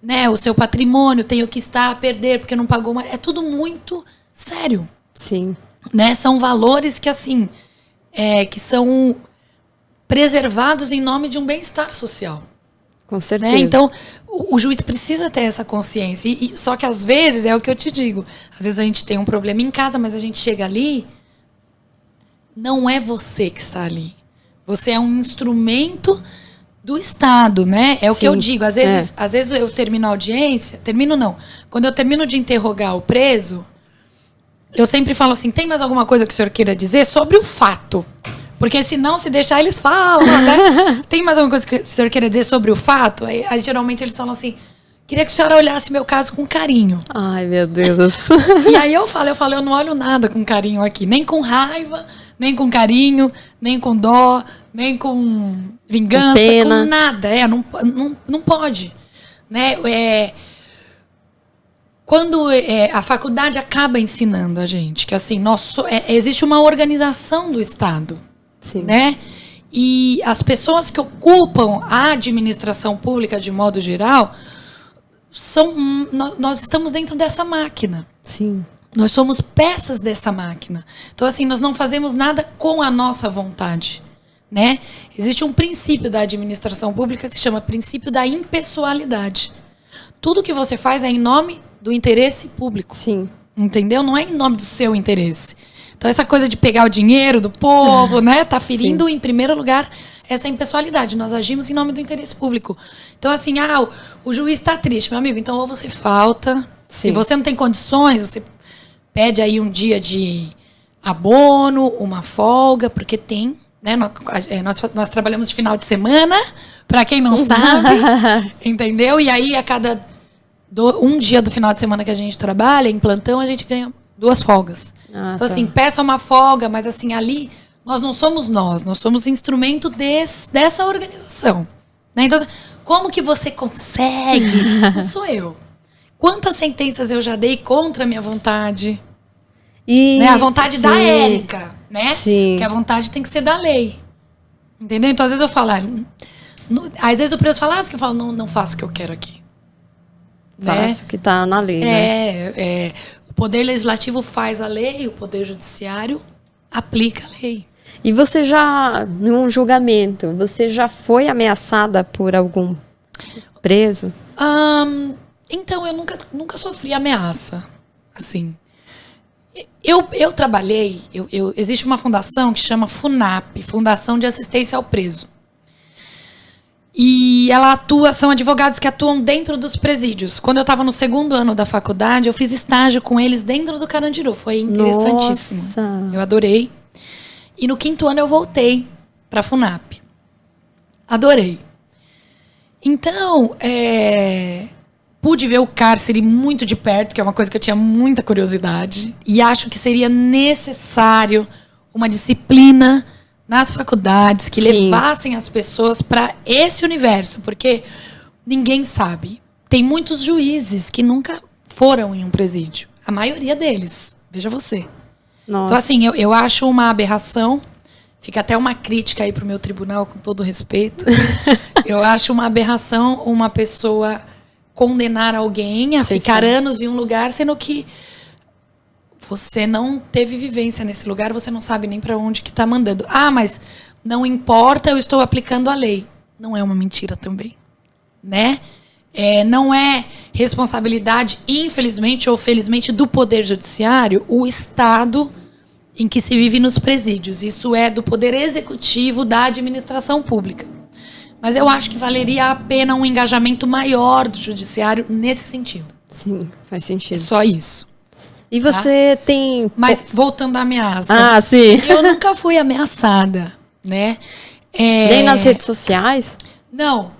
né, o seu patrimônio, tem o que está a perder porque não pagou mais. É tudo muito sério. Sim. Né? São valores que, assim, que são preservados em nome de um bem-estar social. Com certeza. Né? Então, o juiz precisa ter essa consciência. Só que, às vezes, é o que eu te digo. Às vezes a gente tem um problema em casa, mas a gente chega ali, não é você que está ali. Você é um instrumento do Estado, né? É o que eu digo. Às vezes eu termino a audiência... Termino não. Quando eu termino de interrogar o preso, eu sempre falo assim, tem mais alguma coisa que o senhor queira dizer sobre o fato? Porque senão, se deixar, eles falam, né? Tem mais alguma coisa que o senhor queira dizer sobre o fato? Aí geralmente eles falam assim, queria que a senhora olhasse meu caso com carinho. Ai, meu Deus. E aí eu não olho nada com carinho aqui. Nem com raiva, nem com carinho, nem com dó, nem com vingança, com pena. Com nada. Não pode. Né? Quando a faculdade acaba ensinando a gente que assim, existe uma organização do Estado. Sim. Né? E as pessoas que ocupam a administração pública de modo geral, nós estamos dentro dessa máquina. Sim. Nós somos peças dessa máquina. Então, assim, nós não fazemos nada com a nossa vontade. Né? Existe um princípio da administração pública que se chama princípio da impessoalidade. Tudo que você faz é em nome do interesse público. Sim. Entendeu? Não é em nome do seu interesse. Então, essa coisa de pegar o dinheiro do povo, né? Tá ferindo, em primeiro lugar, essa impessoalidade. Nós agimos em nome do interesse público. Então, assim, o juiz tá triste, meu amigo. Então, ou você falta. Sim. Se você não tem condições, você pede aí um dia de abono, uma folga, porque tem, né? Nós trabalhamos de final de semana, para quem não sabe, entendeu? E aí, a cada um dia do final de semana que a gente trabalha, em plantão, a gente ganha 2 folgas. Então, assim, peça uma folga, mas assim, ali, nós não somos nós somos instrumento dessa organização. Né? Então, como que você consegue? Não sou eu. Quantas sentenças eu já dei contra a minha vontade? Né? A vontade da Érica, né? Sim. Que a vontade tem que ser da lei. Entendeu? Então, às vezes eu falo, às vezes o preso fala, que eu falo, não faço o que eu quero aqui. Faço o que tá na lei, né? O Poder Legislativo faz a lei, o Poder Judiciário aplica a lei. E você já, num julgamento, você já foi ameaçada por algum preso? Então, eu nunca sofri ameaça, assim. Eu trabalhei, existe uma fundação que chama FUNAP, Fundação de Assistência ao Preso. E são advogados que atuam dentro dos presídios. Quando eu estava no 2º ano da faculdade, eu fiz estágio com eles dentro do Carandiru. Foi interessantíssimo. Nossa. Eu adorei. E no 5º ano eu voltei para a FUNAP. Adorei. Então, pude ver o cárcere muito de perto, que é uma coisa que eu tinha muita curiosidade. E acho que seria necessário uma disciplina nas faculdades que levassem as pessoas para esse universo, porque ninguém sabe. Tem muitos juízes que nunca foram em um presídio. A maioria deles. Veja você. Nossa. Então, assim, eu acho uma aberração. Fica até uma crítica aí pro meu tribunal, com todo respeito. Eu acho uma aberração uma pessoa condenar alguém a ficar anos em um lugar, sendo que você não teve vivência nesse lugar, você não sabe nem para onde que tá mandando. Mas não importa, eu estou aplicando a lei. Não é uma mentira também, né? Não é responsabilidade, infelizmente ou felizmente, do Poder Judiciário, o Estado em que se vive nos presídios. Isso é do Poder Executivo da administração pública. Mas eu acho que valeria a pena um engajamento maior do Judiciário nesse sentido. Sim, faz sentido. É só isso. E você tem... Mas, voltando à ameaça. Sim. Eu nunca fui ameaçada, né? Nem nas redes sociais? Não.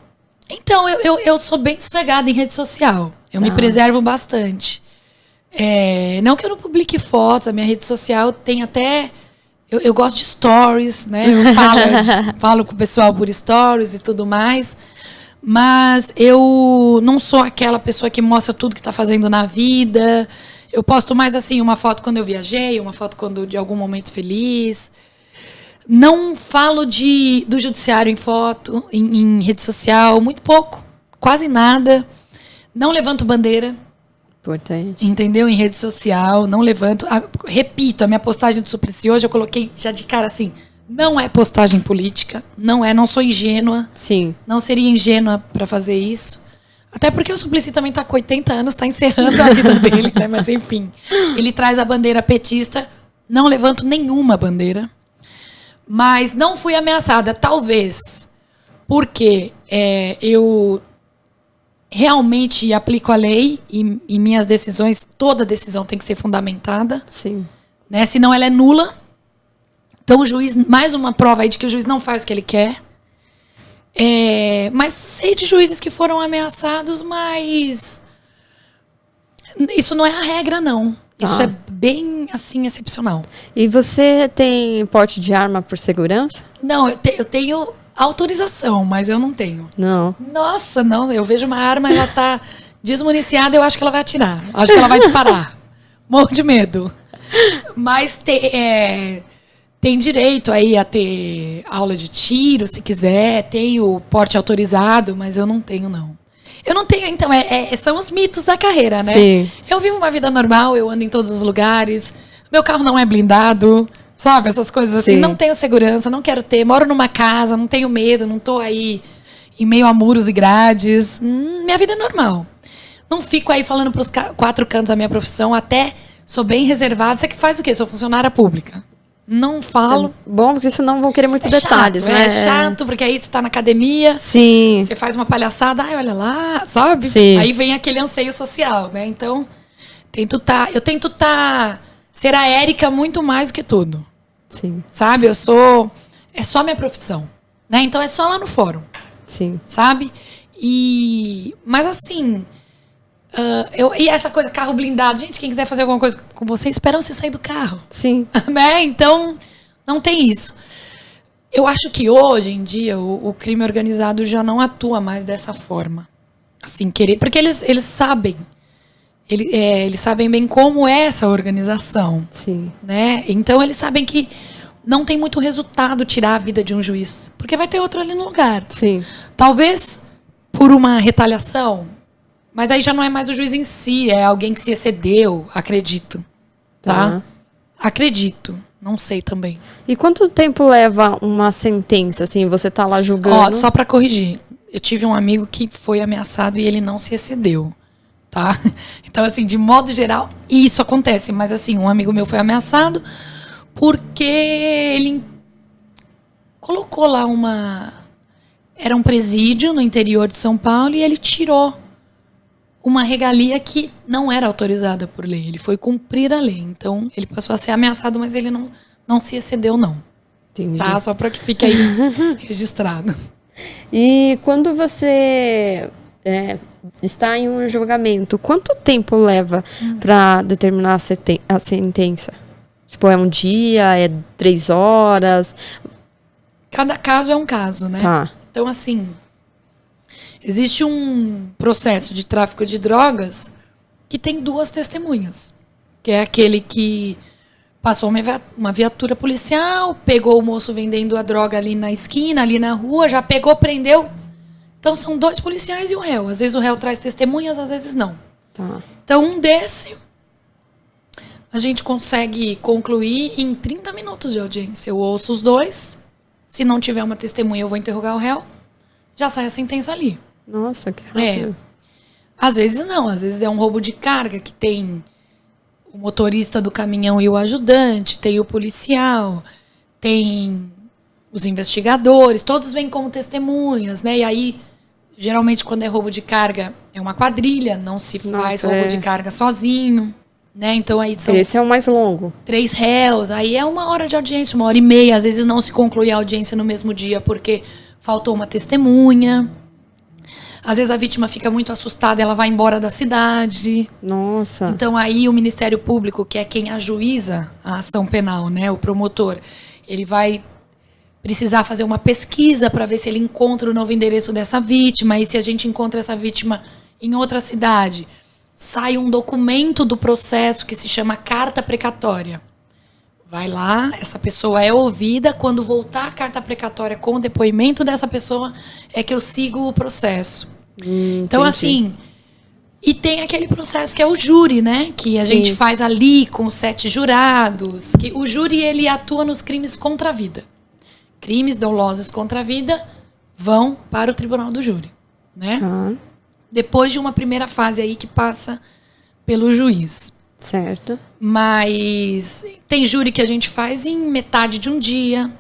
Então, eu sou bem sossegada em rede social. Eu me preservo bastante. Não que eu não publique fotos. A minha rede social tem até... Eu gosto de stories, né? Eu falo com o pessoal por stories e tudo mais. Mas eu não sou aquela pessoa que mostra tudo que está fazendo na vida. Eu posto mais assim, uma foto quando eu viajei, uma foto quando de algum momento feliz. Não falo do judiciário em foto, em rede social, muito pouco, quase nada. Não levanto bandeira. Importante. Entendeu? Em rede social, não levanto. Repito, a minha postagem do Suplicy hoje eu coloquei já de cara assim, não é postagem política, não sou ingênua. Sim. Não seria ingênua para fazer isso. Até porque o Suplicy também está com 80 anos, está encerrando a vida dele, né? Mas enfim, ele traz a bandeira petista, não levanto nenhuma bandeira. Mas não fui ameaçada, talvez, porque eu realmente aplico a lei e minhas decisões, toda decisão tem que ser fundamentada. Sim. Né? Senão ela é nula. Então o juiz, mais uma prova aí de que o juiz não faz o que ele quer. Mas sei de juízes que foram ameaçados, mas isso não é a regra, não. Isso é bem, assim, excepcional. E você tem porte de arma por segurança? Não, eu tenho autorização, mas eu não tenho. Não. Nossa, não. Eu vejo uma arma, ela tá desmuniciada, eu acho que ela vai atirar. Acho que ela vai disparar. Morro de medo. Mas tem direito aí a ter aula de tiro, se quiser. Tenho porte autorizado, mas eu não tenho, não. Eu não tenho, então, são os mitos da carreira, né? Sim. Eu vivo uma vida normal, eu ando em todos os lugares, meu carro não é blindado, sabe? Essas coisas assim, não tenho segurança, não quero ter, moro numa casa, não tenho medo, não tô aí em meio a muros e grades. Minha vida é normal. Não fico aí falando pros 4 cantos da minha profissão, até sou bem reservada. Você que faz o quê? Sou funcionária pública. Não falo. Bom, porque senão vão querer muitos detalhes, chato, né? É chato, porque aí você tá na academia. Sim. Você faz uma palhaçada, olha lá, sabe? Sim. Aí vem aquele anseio social, né? Então, eu tento ser a Érica muito mais do que tudo. Sim. Sabe? É só minha profissão, né? Então é só lá no fórum. Sim. Sabe? Mas assim, e essa coisa, carro blindado, gente, quem quiser fazer alguma coisa com você, espera você sair do carro. Sim. Né? Então, não tem isso. Eu acho que hoje em dia o crime organizado já não atua mais dessa forma. Assim, porque eles sabem. Eles sabem bem como é essa organização. Sim. Né? Então, eles sabem que não tem muito resultado tirar a vida de um juiz. Porque vai ter outro ali no lugar. Sim. Talvez por uma retaliação. Mas aí já não é mais o juiz em si. É alguém que se excedeu, acredito. Tá? Acredito. Não sei também. E quanto tempo leva uma sentença, assim, você tá lá julgando? Só pra corrigir. Eu tive um amigo que foi ameaçado e ele não se excedeu, tá? Então, assim, de modo geral, isso acontece. Mas, assim, um amigo meu foi ameaçado porque ele colocou lá era um presídio no interior de São Paulo e ele tirou uma regalia que não era autorizada por lei. Ele foi cumprir a lei. Então, ele passou a ser ameaçado, mas ele não se excedeu, não. Entendi. Tá? Só para que fique aí registrado. E quando você está em um julgamento, quanto tempo leva para determinar a sentença? Tipo, é um dia, é 3 horas? Cada caso é um caso, né? Tá. Então, assim, existe um processo de tráfico de drogas que tem 2 testemunhas. Que é aquele que passou uma viatura policial, pegou o moço vendendo a droga ali na esquina, ali na rua, já pegou, prendeu. Então, são 2 policiais e o réu. Às vezes o réu traz testemunhas, às vezes não. Tá. Então, um desse, a gente consegue concluir em 30 minutos de audiência. Eu ouço os 2. Se não tiver uma testemunha, eu vou interrogar o réu. Já sai a sentença ali. Nossa, que rápido. Às vezes não. Às vezes é um roubo de carga que tem o motorista do caminhão e o ajudante, tem o policial, tem os investigadores, todos vêm como testemunhas, né? E aí, geralmente, quando é roubo de carga, é uma quadrilha, não se faz roubo de carga sozinho, né? Então aí são... Esse é o mais longo. 3 réus, aí é 1 hora de audiência, 1h30, às vezes não se conclui a audiência no mesmo dia porque faltou uma testemunha. Às vezes a vítima fica muito assustada, ela vai embora da cidade. Nossa. Então aí o Ministério Público, que é quem ajuiza a ação penal, né, o promotor, ele vai precisar fazer uma pesquisa para ver se ele encontra o novo endereço dessa vítima. E se a gente encontra essa vítima em outra cidade, sai um documento do processo que se chama carta precatória. Vai lá, essa pessoa é ouvida. Quando voltar a carta precatória com o depoimento dessa pessoa, é que eu sigo o processo. Então, assim... E tem aquele processo que é o júri, né? Que a gente faz ali com os 7 jurados. Que o júri, ele atua nos crimes contra a vida. Crimes dolosos contra a vida vão para o tribunal do júri, né? Depois de uma primeira fase aí que passa pelo juiz. Certo. Mas tem júri que a gente faz em metade de um dia.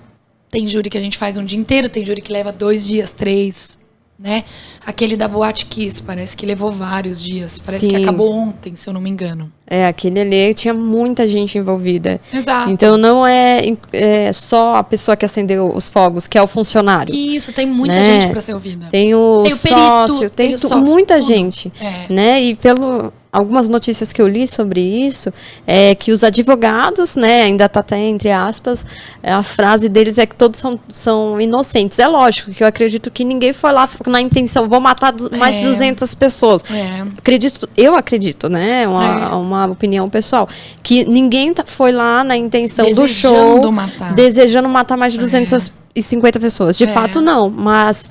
Tem júri que a gente faz um dia inteiro. Tem júri que leva 2 dias, 3, né? Aquele da Boate Kiss, parece que levou vários dias. Parece que acabou ontem, se eu não me engano. Aquele ali tinha muita gente envolvida. Exato. Então não é só a pessoa que acendeu os fogos, que é o funcionário. Isso, tem muita gente para ser ouvida. Tem o sócio, tem muita gente. Né? E algumas notícias que eu li sobre isso, é que os advogados, né, ainda está até entre aspas, a frase deles é que todos são inocentes. É lógico que eu acredito que ninguém foi lá na intenção, vou matar mais de 200 pessoas. Eu acredito, né, uma opinião pessoal, que ninguém foi lá na intenção do show, desejando matar mais de 250 pessoas. De fato, não, mas...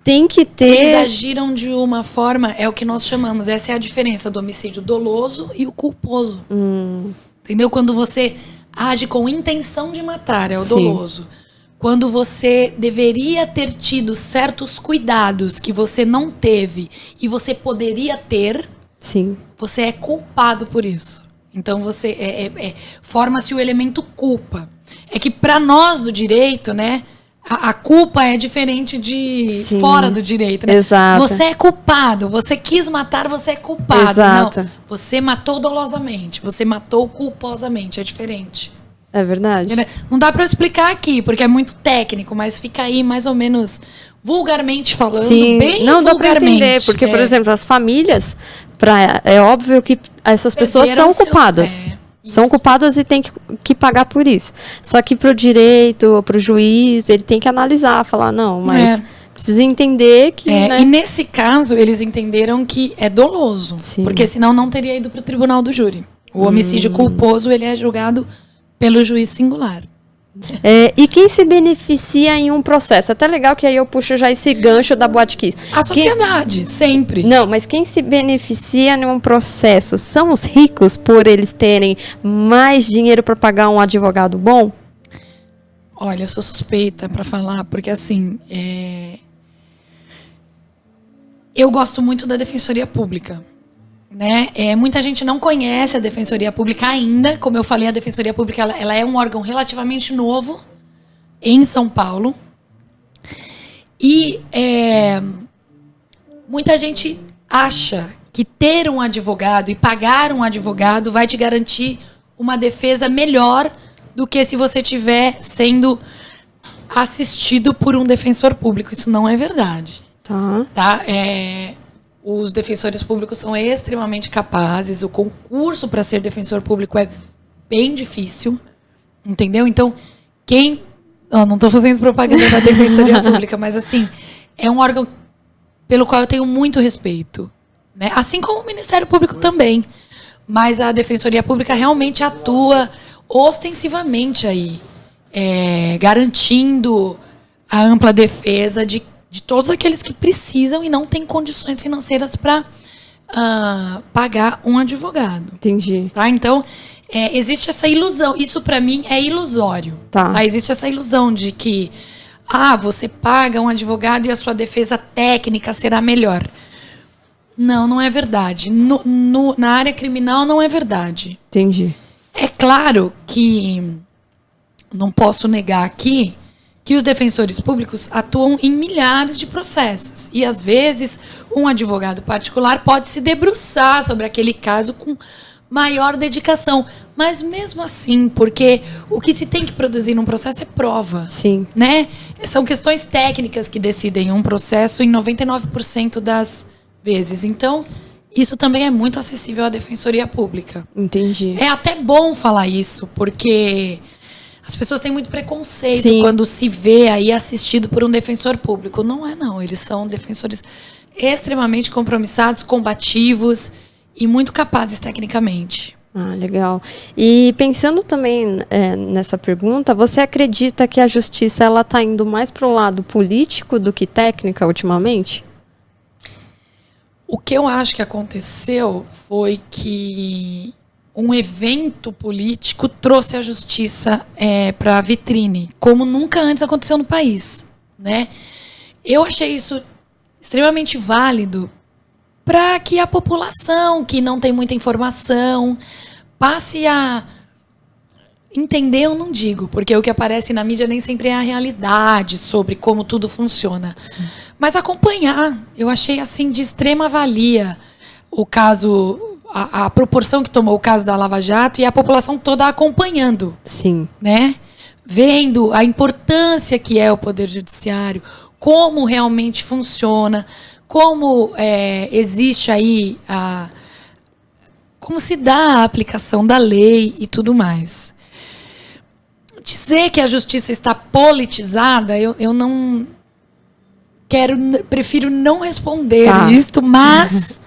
Tem que ter... Eles agiram de uma forma, é o que nós chamamos, essa é a diferença do homicídio doloso e o culposo. Entendeu? Quando você age com intenção de matar, é o doloso. Quando você deveria ter tido certos cuidados que você não teve e você poderia ter, você é culpado por isso. Então você forma-se o elemento culpa. É que para nós do direito, né? A culpa é diferente de fora do direito, né? Exato. Você é culpado, você quis matar, você é culpado. Exato. Não, você matou dolosamente, você matou culposamente, é diferente. É verdade. Não dá pra eu explicar aqui, porque é muito técnico, mas fica aí mais ou menos vulgarmente falando, bem não, vulgarmente. Dá pra entender, porque, por exemplo, as famílias, é óbvio que essas pessoas são culpadas. São culpadas e tem que pagar por isso. Só que pro direito, pro juiz, ele tem que analisar, falar, não, mas precisa entender que... né? E nesse caso, eles entenderam que é doloso. Porque senão não teria ido pro tribunal do júri. O homicídio culposo, ele é julgado pelo juiz singular. E quem se beneficia em um processo? Até legal que aí eu puxo já esse gancho da Boate Kiss. A sociedade, sempre. Não, mas quem se beneficia em um processo são os ricos por eles terem mais dinheiro para pagar um advogado bom? Olha, eu sou suspeita para falar, porque assim, eu gosto muito da Defensoria Pública. Né? Muita gente não conhece a Defensoria Pública ainda. Como eu falei, a Defensoria Pública ela é um órgão relativamente novo em São Paulo. E muita gente acha que ter um advogado e pagar um advogado vai te garantir uma defesa melhor do que se você estiver sendo assistido por um defensor público. Isso não é verdade. Tá? Os defensores públicos são extremamente capazes. O concurso para ser defensor público é bem difícil. Entendeu? Então, não estou fazendo propaganda da Defensoria Pública, mas assim, é um órgão pelo qual eu tenho muito respeito. Né? Assim como o Ministério Público também. Mas a Defensoria Pública realmente atua ostensivamente aí, garantindo a ampla defesa de todos aqueles que precisam e não têm condições financeiras para pagar um advogado. Entendi. Tá? Então, existe essa ilusão. Isso, para mim, é ilusório. Tá? Existe essa ilusão de que você paga um advogado e a sua defesa técnica será melhor. Não é verdade. Na área criminal, não é verdade. Entendi. É claro que não posso negar aqui que os defensores públicos atuam em milhares de processos. E, às vezes, um advogado particular pode se debruçar sobre aquele caso com maior dedicação. Mas mesmo assim, porque o que se tem que produzir num processo é prova. Sim. Né? São questões técnicas que decidem um processo em 99% das vezes. Então, isso também é muito acessível à Defensoria Pública. Entendi. É até bom falar isso, porque as pessoas têm muito preconceito Sim. quando se vê aí assistido por um defensor público. Não é, não. Eles são defensores extremamente compromissados, combativos e muito capazes tecnicamente. Ah, legal. E pensando também nessa pergunta, você acredita que a justiça ela está indo mais para o lado político do que técnica ultimamente? O que eu acho que aconteceu foi que um evento político trouxe a justiça para a vitrine, como nunca antes aconteceu no país, né? Eu achei isso extremamente válido para que a população, que não tem muita informação, passe a entender, eu não digo, porque o que aparece na mídia nem sempre é a realidade sobre como tudo funciona. Sim. Mas acompanhar, eu achei assim de extrema valia o caso, a proporção que tomou o caso da Lava Jato e a população toda acompanhando. Sim. Né? Vendo a importância que é o Poder Judiciário, como realmente funciona, como existe aí como se dá a aplicação da lei e tudo mais. Dizer que a justiça está politizada, eu não prefiro não responder isto, mas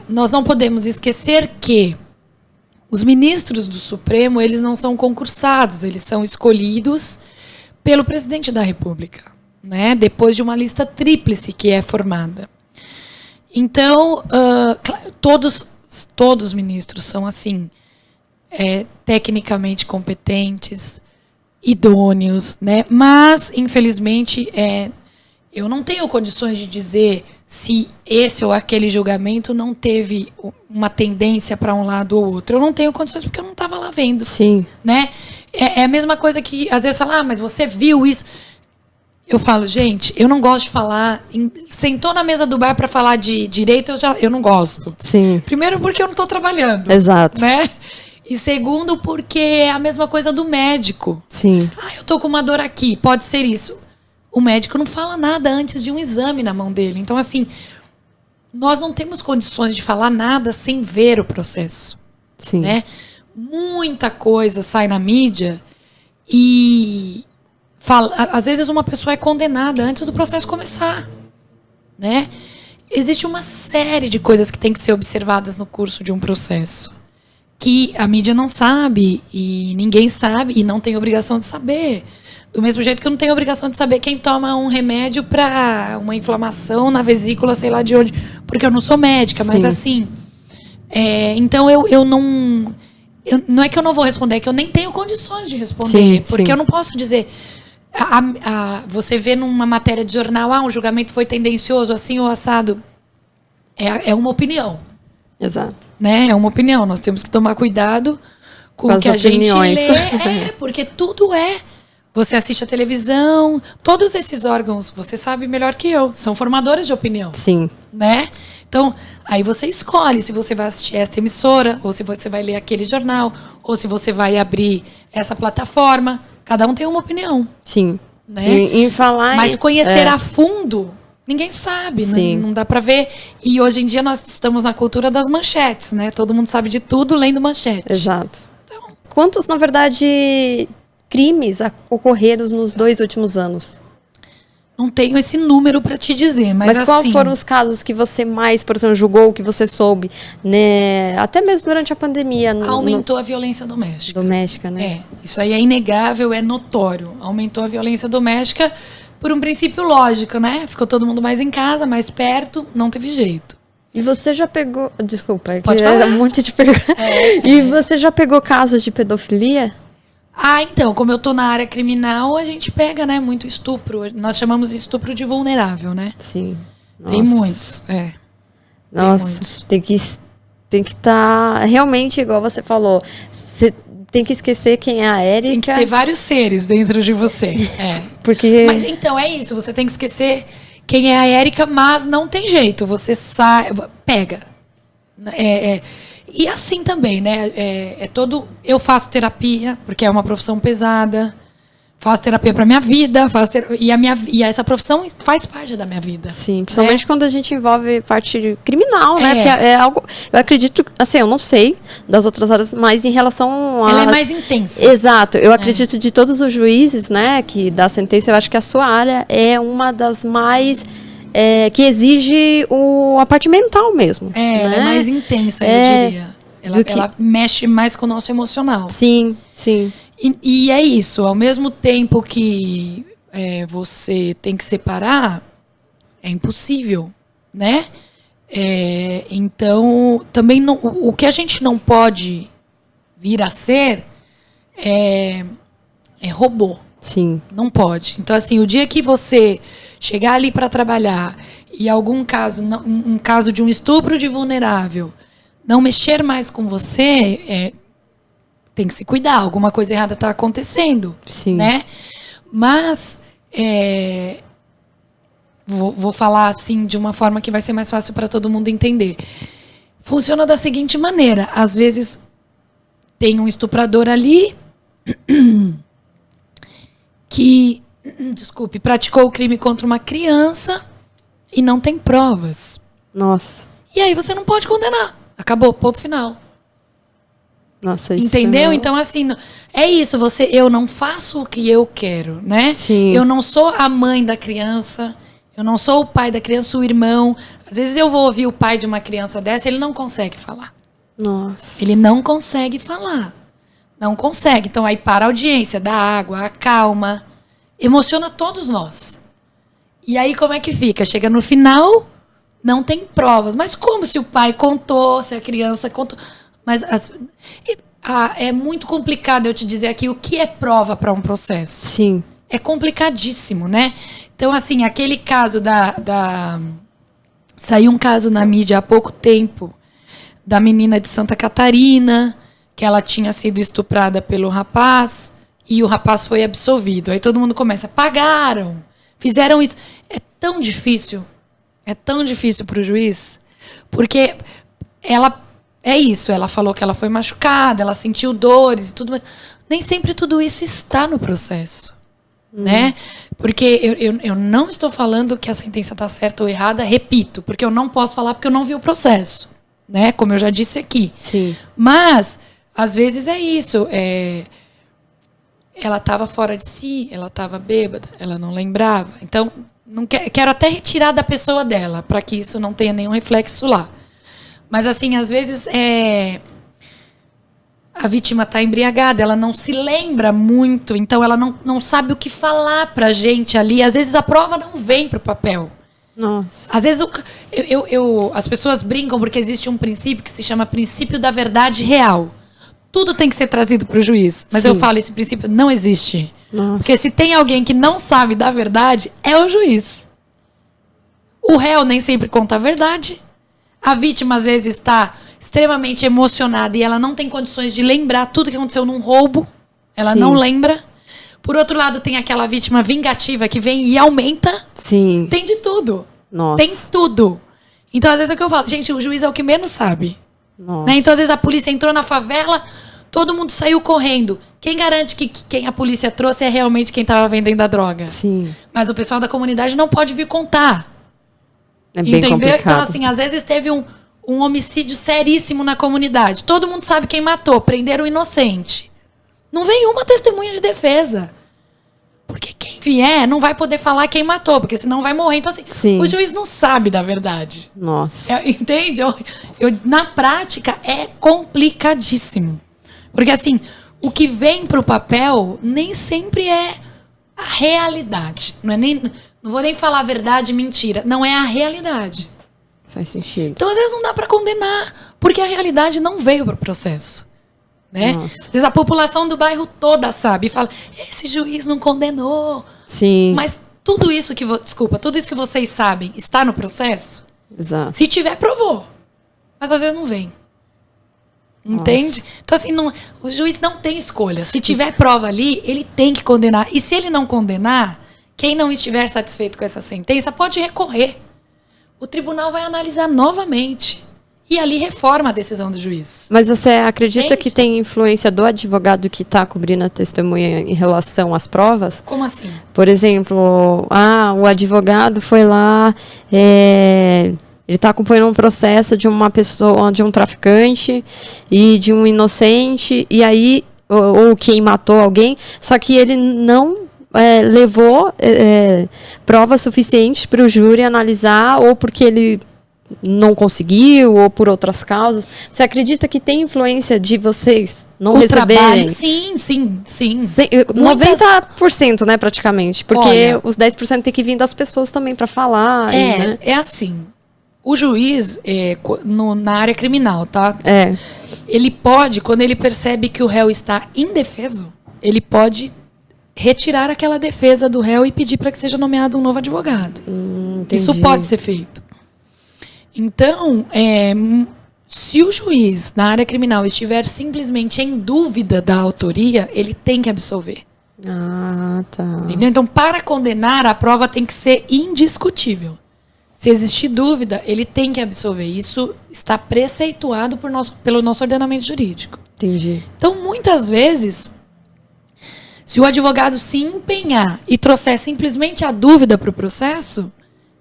nós não podemos esquecer que os ministros do Supremo, eles não são concursados, eles são escolhidos pelo presidente da República, né? Depois de uma lista tríplice que é formada. Então, todos os ministros são assim, tecnicamente competentes, idôneos, né? Mas, infelizmente, eu não tenho condições de dizer se esse ou aquele julgamento não teve uma tendência para um lado ou outro. Eu não tenho condições porque eu não estava lá vendo. Sim. Né? É a mesma coisa que, às vezes, fala, mas você viu isso? Eu falo, gente, eu não gosto de falar. Sentou na mesa do bar para falar de direito, eu não gosto. Sim. Primeiro, porque eu não estou trabalhando. Exato. Né? E segundo, porque é a mesma coisa do médico. Sim. Eu tô com uma dor aqui, pode ser isso. O médico não fala nada antes de um exame na mão dele. Então, assim, nós não temos condições de falar nada sem ver o processo. Sim. Né? Muita coisa sai na mídia e às vezes uma pessoa é condenada antes do processo começar. Né? Existe uma série de coisas que tem que ser observadas no curso de um processo, que a mídia não sabe, e ninguém sabe, e não tem obrigação de saber. Do mesmo jeito que eu não tenho obrigação de saber quem toma um remédio para uma inflamação na vesícula, sei lá de onde, porque eu não sou médica, mas assim... então eu não... não é que eu não vou responder, é que eu nem tenho condições de responder, porque eu não posso dizer... você vê numa matéria de jornal, um julgamento foi tendencioso, assim ou assado. É uma opinião. Exato. Né? É uma opinião. Nós temos que tomar cuidado com o que a gente lê. Porque tudo Você assiste a televisão, todos esses órgãos, você sabe melhor que eu, são formadores de opinião. Sim. Né? Então, aí você escolhe se você vai assistir esta emissora, ou se você vai ler aquele jornal, ou se você vai abrir essa plataforma. Cada um tem uma opinião. Sim. Né? Em falar... Mas conhecer a fundo... Ninguém sabe, não dá pra ver. E hoje em dia nós estamos na cultura das manchetes, né? Todo mundo sabe de tudo lendo manchete. Exato. Então, quantos, na verdade, crimes ocorreram nos 2 últimos anos? Não tenho esse número pra te dizer, mas quais foram os casos que você mais, por exemplo, julgou, que você soube, né? Até mesmo durante a pandemia. Aumentou a violência doméstica. Doméstica, né? Isso aí é inegável, é notório. Aumentou a violência doméstica por um princípio lógico, né? Ficou todo mundo mais em casa, mais perto, não teve jeito. E você já pegou... Desculpa, é que Pode falar. é um monte de perguntas. E você já pegou casos de pedofilia? Então, como eu tô na área criminal, a gente pega, né, muito estupro. Nós chamamos de estupro de vulnerável, né? Sim. Tem muitos, Nossa, tem que estar realmente, igual você falou, você tem que esquecer quem é a Érica. Tem que ter vários seres dentro de você. Porque... Mas então, é isso, você tem que esquecer quem é a Érica, mas não tem jeito, você pega. E assim também, né? Eu faço terapia, porque é uma profissão pesada. Faço terapia pra minha vida, e essa profissão faz parte da minha vida. Sim, principalmente quando a gente envolve parte criminal, né? Porque é algo, eu acredito, assim, eu não sei das outras áreas, mas em relação a... Ela é mais intensa. Exato, eu acredito de todos os juízes, né, que dá sentença, eu acho que a sua área é uma das mais... que exige a parte mental mesmo. Né? Ela é mais intensa, eu diria. Ela mexe mais com o nosso emocional. Sim, sim. E é isso, ao mesmo tempo que você tem que separar, é impossível, né? Então, também o que a gente não pode vir a ser é robô. Sim. Não pode. Então, assim, o dia que você chegar ali para trabalhar e algum caso, um caso de um estupro de vulnerável, não mexer mais com você, tem que se cuidar, alguma coisa errada está acontecendo. Sim. Né? Mas vou falar assim de uma forma que vai ser mais fácil para todo mundo entender. Funciona da seguinte maneira: às vezes tem um estuprador ali que, praticou o crime contra uma criança e não tem provas. Nossa. E aí você não pode condenar. Acabou, ponto final. Nossa, isso entendeu? Então, assim, é isso. Eu não faço o que eu quero, né? Sim. Eu não sou a mãe da criança, eu não sou o pai da criança, o irmão. Às vezes eu vou ouvir o pai de uma criança dessa, ele não consegue falar. Nossa. Ele não consegue falar. Não consegue. Então, aí para a audiência, dá água, acalma. Emociona todos nós. E aí, como é que fica? Chega no final, não tem provas. Mas como se o pai contou, se a criança contou? Mas é muito complicado eu te dizer aqui o que é prova para um processo. Sim. É complicadíssimo, né? Então, assim, aquele caso saiu um caso na mídia há pouco tempo da menina de Santa Catarina, que ela tinha sido estuprada pelo rapaz e o rapaz foi absolvido. Aí todo mundo começa, pagaram, fizeram isso. É tão difícil para o juiz, porque ela falou que ela foi machucada, ela sentiu dores e tudo, mas nem sempre tudo isso está no processo, né? Porque eu não estou falando que a sentença está certa ou errada, repito, porque eu não posso falar porque eu não vi o processo, né? Como eu já disse aqui. Sim. Mas, às vezes é isso, ela estava fora de si, ela estava bêbada, ela não lembrava. Então, quero até retirar da pessoa dela, para que isso não tenha nenhum reflexo lá. Mas, assim, às vezes a vítima está embriagada, ela não se lembra muito, então ela não sabe o que falar pra gente ali. Às vezes a prova não vem pro papel. Nossa. Às vezes as pessoas brincam porque existe um princípio que se chama princípio da verdade real. Tudo tem que ser trazido pro juiz. Mas Sim. eu falo, esse princípio não existe. Nossa. Porque se tem alguém que não sabe da verdade, é o juiz. O réu nem sempre conta a verdade. A vítima, às vezes, está extremamente emocionada e ela não tem condições de lembrar tudo que aconteceu num roubo. Ela Sim. não lembra. Por outro lado, tem aquela vítima vingativa que vem e aumenta. Sim. Tem de tudo. Nossa. Tem tudo. Então, às vezes, é o que eu falo. Gente, o juiz é o que menos sabe. Nossa. Né? Então, às vezes, a polícia entrou na favela, todo mundo saiu correndo. Quem garante que quem a polícia trouxe é realmente quem estava vendendo a droga? Sim. Mas o pessoal da comunidade não pode vir contar. É bem entendeu? complicado. Então, assim, às vezes teve um homicídio seríssimo na comunidade. Todo mundo sabe quem matou, prenderam o inocente. Não vem uma testemunha de defesa. Porque quem vier não vai poder falar quem matou, porque senão vai morrer. Então, assim, Sim. o juiz não sabe da verdade. Nossa. Entende? Na prática, é complicadíssimo. Porque, assim, o que vem pro papel nem sempre é a realidade. Não vou nem falar verdade e mentira. Não é a realidade. Faz sentido. Então, às vezes, não dá para condenar, porque a realidade não veio pro processo. Né? Às vezes a população do bairro toda sabe e fala, esse juiz não condenou. Sim. Mas tudo isso que vocês sabem está no processo? Exato. Se tiver, provou. Mas às vezes não vem. Entende? Nossa. Então, assim, o juiz não tem escolha. Se tiver prova ali, ele tem que condenar. E se ele não condenar, quem não estiver satisfeito com essa sentença pode recorrer. O tribunal vai analisar novamente. e ali reforma a decisão do juiz. Mas você acredita Entende? que tem influência do advogado que está cobrindo a testemunha em relação às provas? Como assim? Por exemplo, o advogado foi lá, ele está acompanhando um processo de uma pessoa, de um traficante e de um inocente, e aí, ou quem matou alguém, só que ele não levou provas suficientes para o júri analisar, ou porque ele não conseguiu, ou por outras causas. Você acredita que tem influência de vocês não receberem? Trabalho, sim. 90%, né, praticamente. Porque Olha, os 10% tem que vir das pessoas também para falar. Né? É assim. O juiz, na área criminal, tá? Ele pode, quando ele percebe que o réu está indefeso, ele pode retirar aquela defesa do réu e pedir para que seja nomeado um novo advogado. Isso pode ser feito. Então, se o juiz, na área criminal, estiver simplesmente em dúvida da autoria, ele tem que absolver. Ah, tá. Entendeu? Então, para condenar, a prova tem que ser indiscutível. Se existir dúvida, ele tem que absolver. Isso está preceituado pelo nosso ordenamento jurídico. Entendi. Então, muitas vezes, se o advogado se empenhar e trouxer simplesmente a dúvida para o processo,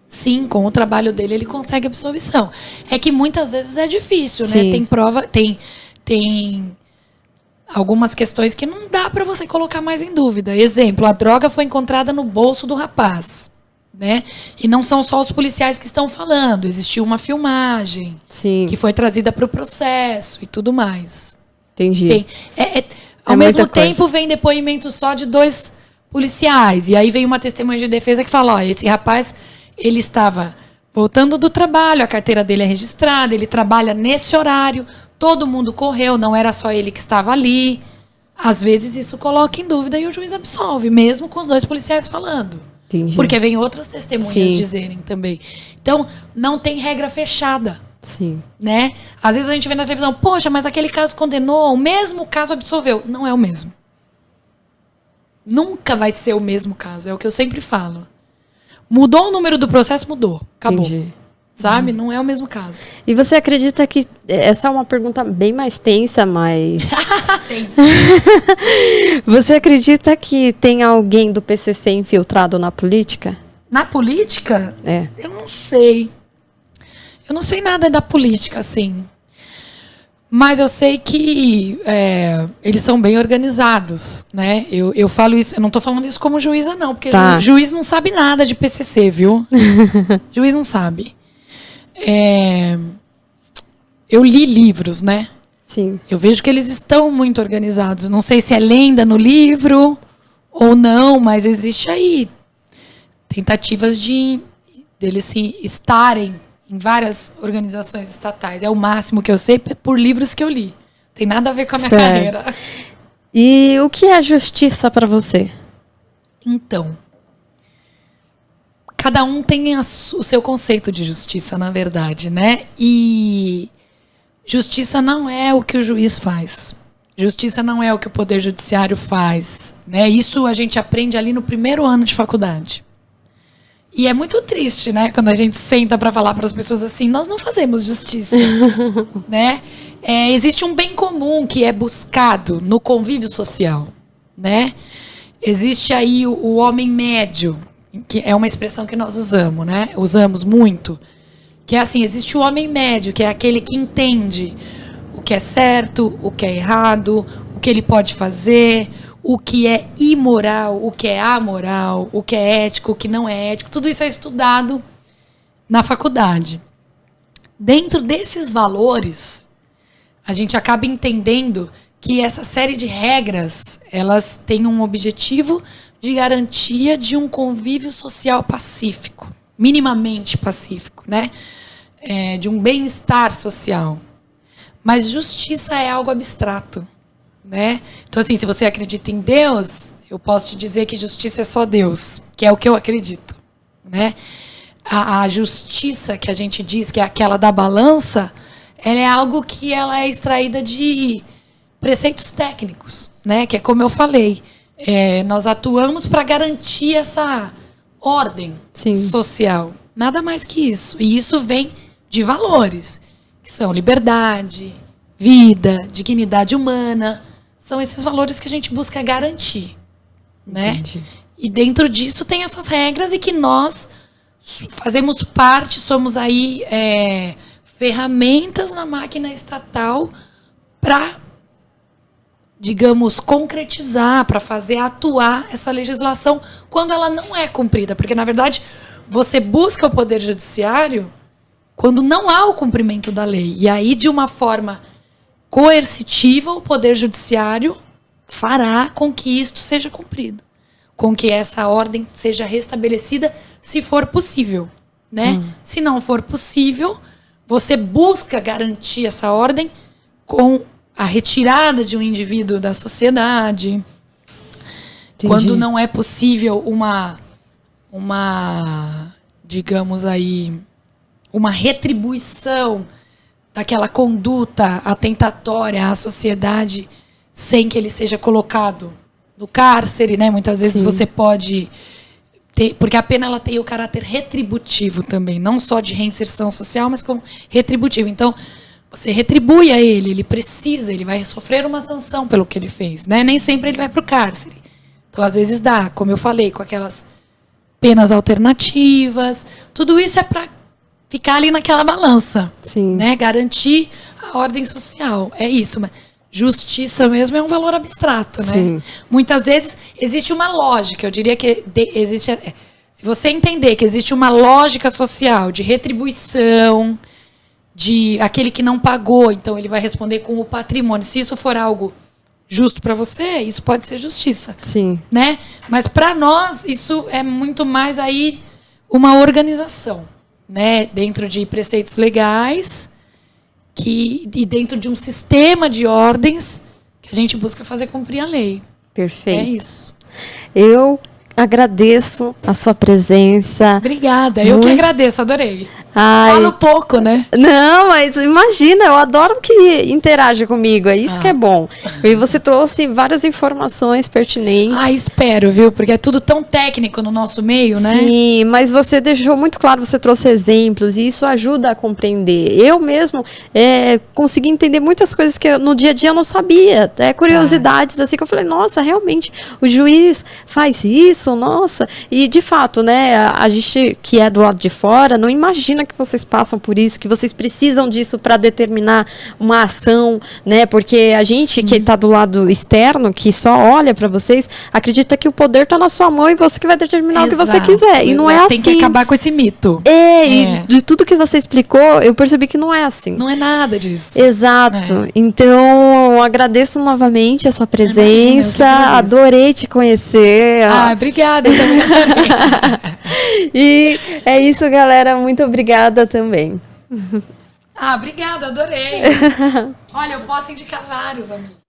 sim, com o trabalho dele, ele consegue absolvição. É que muitas vezes é difícil, né? Tem prova, tem algumas questões que não dá para você colocar mais em dúvida. Exemplo, a droga foi encontrada no bolso do rapaz, né? E não são só os policiais que estão falando. Existiu uma filmagem que foi trazida para o processo e tudo mais. Entendi. Ao mesmo tempo, vem depoimento só de 2 policiais. E aí vem uma testemunha de defesa que fala, esse rapaz, ele estava voltando do trabalho, a carteira dele é registrada, ele trabalha nesse horário, todo mundo correu, não era só ele que estava ali. Às vezes isso coloca em dúvida e o juiz absolve, mesmo com os 2 policiais falando. Entendi. Porque vem outras testemunhas dizerem também. Então, não tem regra fechada. Sim. Né? Às vezes a gente vê na televisão, poxa, mas aquele caso condenou, o mesmo caso absolveu. Não é o mesmo. Nunca vai ser o mesmo caso, é o que eu sempre falo. Mudou o número do processo, mudou. Acabou. Entendi. Sabe? Não é o mesmo caso. E você acredita que... Essa é uma pergunta bem mais tensa, mas... Tensa. Você acredita que tem alguém do PCC infiltrado na política? Na política? É. Eu não sei. Eu não sei nada da política, assim. Mas eu sei que eles são bem organizados, né? Eu falo isso, eu não estou falando isso como juíza, não, porque juiz não sabe nada de PCC, viu? Juiz não sabe. Eu li livros, né? Sim. Eu vejo que eles estão muito organizados. Não sei se é lenda no livro ou não, mas existe aí tentativas deles estarem em várias organizações estatais. É o máximo que eu sei por livros que eu li. Tem nada a ver com a minha carreira. E o que é justiça para você? Então, cada um tem o seu conceito de justiça, na verdade, né? E justiça não é o que o juiz faz. Justiça não é o que o Poder Judiciário faz, né? Isso a gente aprende ali no primeiro ano de faculdade. E é muito triste, né? Quando a gente senta para falar para as pessoas assim, nós não fazemos justiça, né? Existe um bem comum que é buscado no convívio social, né? Existe aí o homem médio, que é uma expressão que nós usamos, né? Usamos muito. Que é assim, existe o homem médio, que é aquele que entende o que é certo, o que é errado, o que ele pode fazer, o que é imoral, o que é amoral, o que é ético, o que não é ético. Tudo isso é estudado na faculdade. Dentro desses valores, a gente acaba entendendo que essa série de regras, elas têm um objetivo de garantia de um convívio social pacífico, minimamente pacífico, né? De um bem-estar social. Mas justiça é algo abstrato, né? Então, assim, se você acredita em Deus, eu posso te dizer que justiça é só Deus, que é o que eu acredito, né? A justiça que a gente diz, que é aquela da balança, ela é algo que ela é extraída de preceitos técnicos, né? Que é como eu falei, nós atuamos para garantir essa ordem social. Nada mais que isso. E isso vem de valores. que são liberdade, vida, dignidade humana. São esses valores que a gente busca garantir, né? Entendi. E dentro disso tem essas regras e que nós fazemos parte, somos aí ferramentas na máquina estatal para, digamos, concretizar, para fazer atuar essa legislação quando ela não é cumprida. Porque, na verdade, você busca o Poder Judiciário quando não há o cumprimento da lei. E aí, de uma forma coercitiva, o Poder Judiciário fará com que isto seja cumprido, com que essa ordem seja restabelecida, se for possível, né? Se não for possível, você busca garantir essa ordem com a retirada de um indivíduo da sociedade. Entendi. Quando não é possível uma, digamos aí, uma retribuição daquela conduta atentatória à sociedade sem que ele seja colocado no cárcere, né? Muitas vezes você pode ter, porque a pena ela tem o caráter retributivo também, não só de reinserção social, mas como retributivo. Então, você retribui a ele, ele vai sofrer uma sanção pelo que ele fez, né? Nem sempre ele vai para o cárcere. Então, às vezes dá, como eu falei, com aquelas penas alternativas. Tudo isso é para ficar ali naquela balança, né? Garantir a ordem social. É isso, mas justiça mesmo é um valor abstrato, né? Sim. Muitas vezes existe uma lógica, eu diria que existe. Se você entender que existe uma lógica social de retribuição, de aquele que não pagou, então ele vai responder com o patrimônio. Se isso for algo justo para você, isso pode ser justiça. Sim. Né? Mas para nós, isso é muito mais aí uma organização, né? Dentro de preceitos legais e dentro de um sistema de ordens que a gente busca fazer cumprir a lei. Perfeito. É isso. Eu agradeço a sua presença. Obrigada. Eu que agradeço, adorei. Ai. Falo pouco, né? Não, mas imagina, eu adoro que interaja comigo, é isso que é bom. E você trouxe várias informações pertinentes. Ah, espero, viu? Porque é tudo tão técnico no nosso meio, né? Sim, mas você deixou muito claro, você trouxe exemplos e isso ajuda a compreender. Eu mesmo consegui entender muitas coisas que no dia a dia eu não sabia. Até curiosidades assim que eu falei, nossa, realmente, o juiz faz isso, nossa. E de fato, né, a gente que é do lado de fora não imagina que vocês passam por isso, que vocês precisam disso para determinar uma ação, né? Porque a gente que está do lado externo, que só olha para vocês, acredita que o poder está na sua mão e você que vai determinar o que você quiser. E não é assim. Tem que acabar com esse mito. E de tudo que você explicou, eu percebi que não é assim. Não é nada disso. Exato. Então, eu agradeço novamente a sua presença. Adorei te conhecer. Obrigada. E é isso, galera. Muito obrigada também. Obrigada, adorei. Olha, eu posso indicar vários amigos.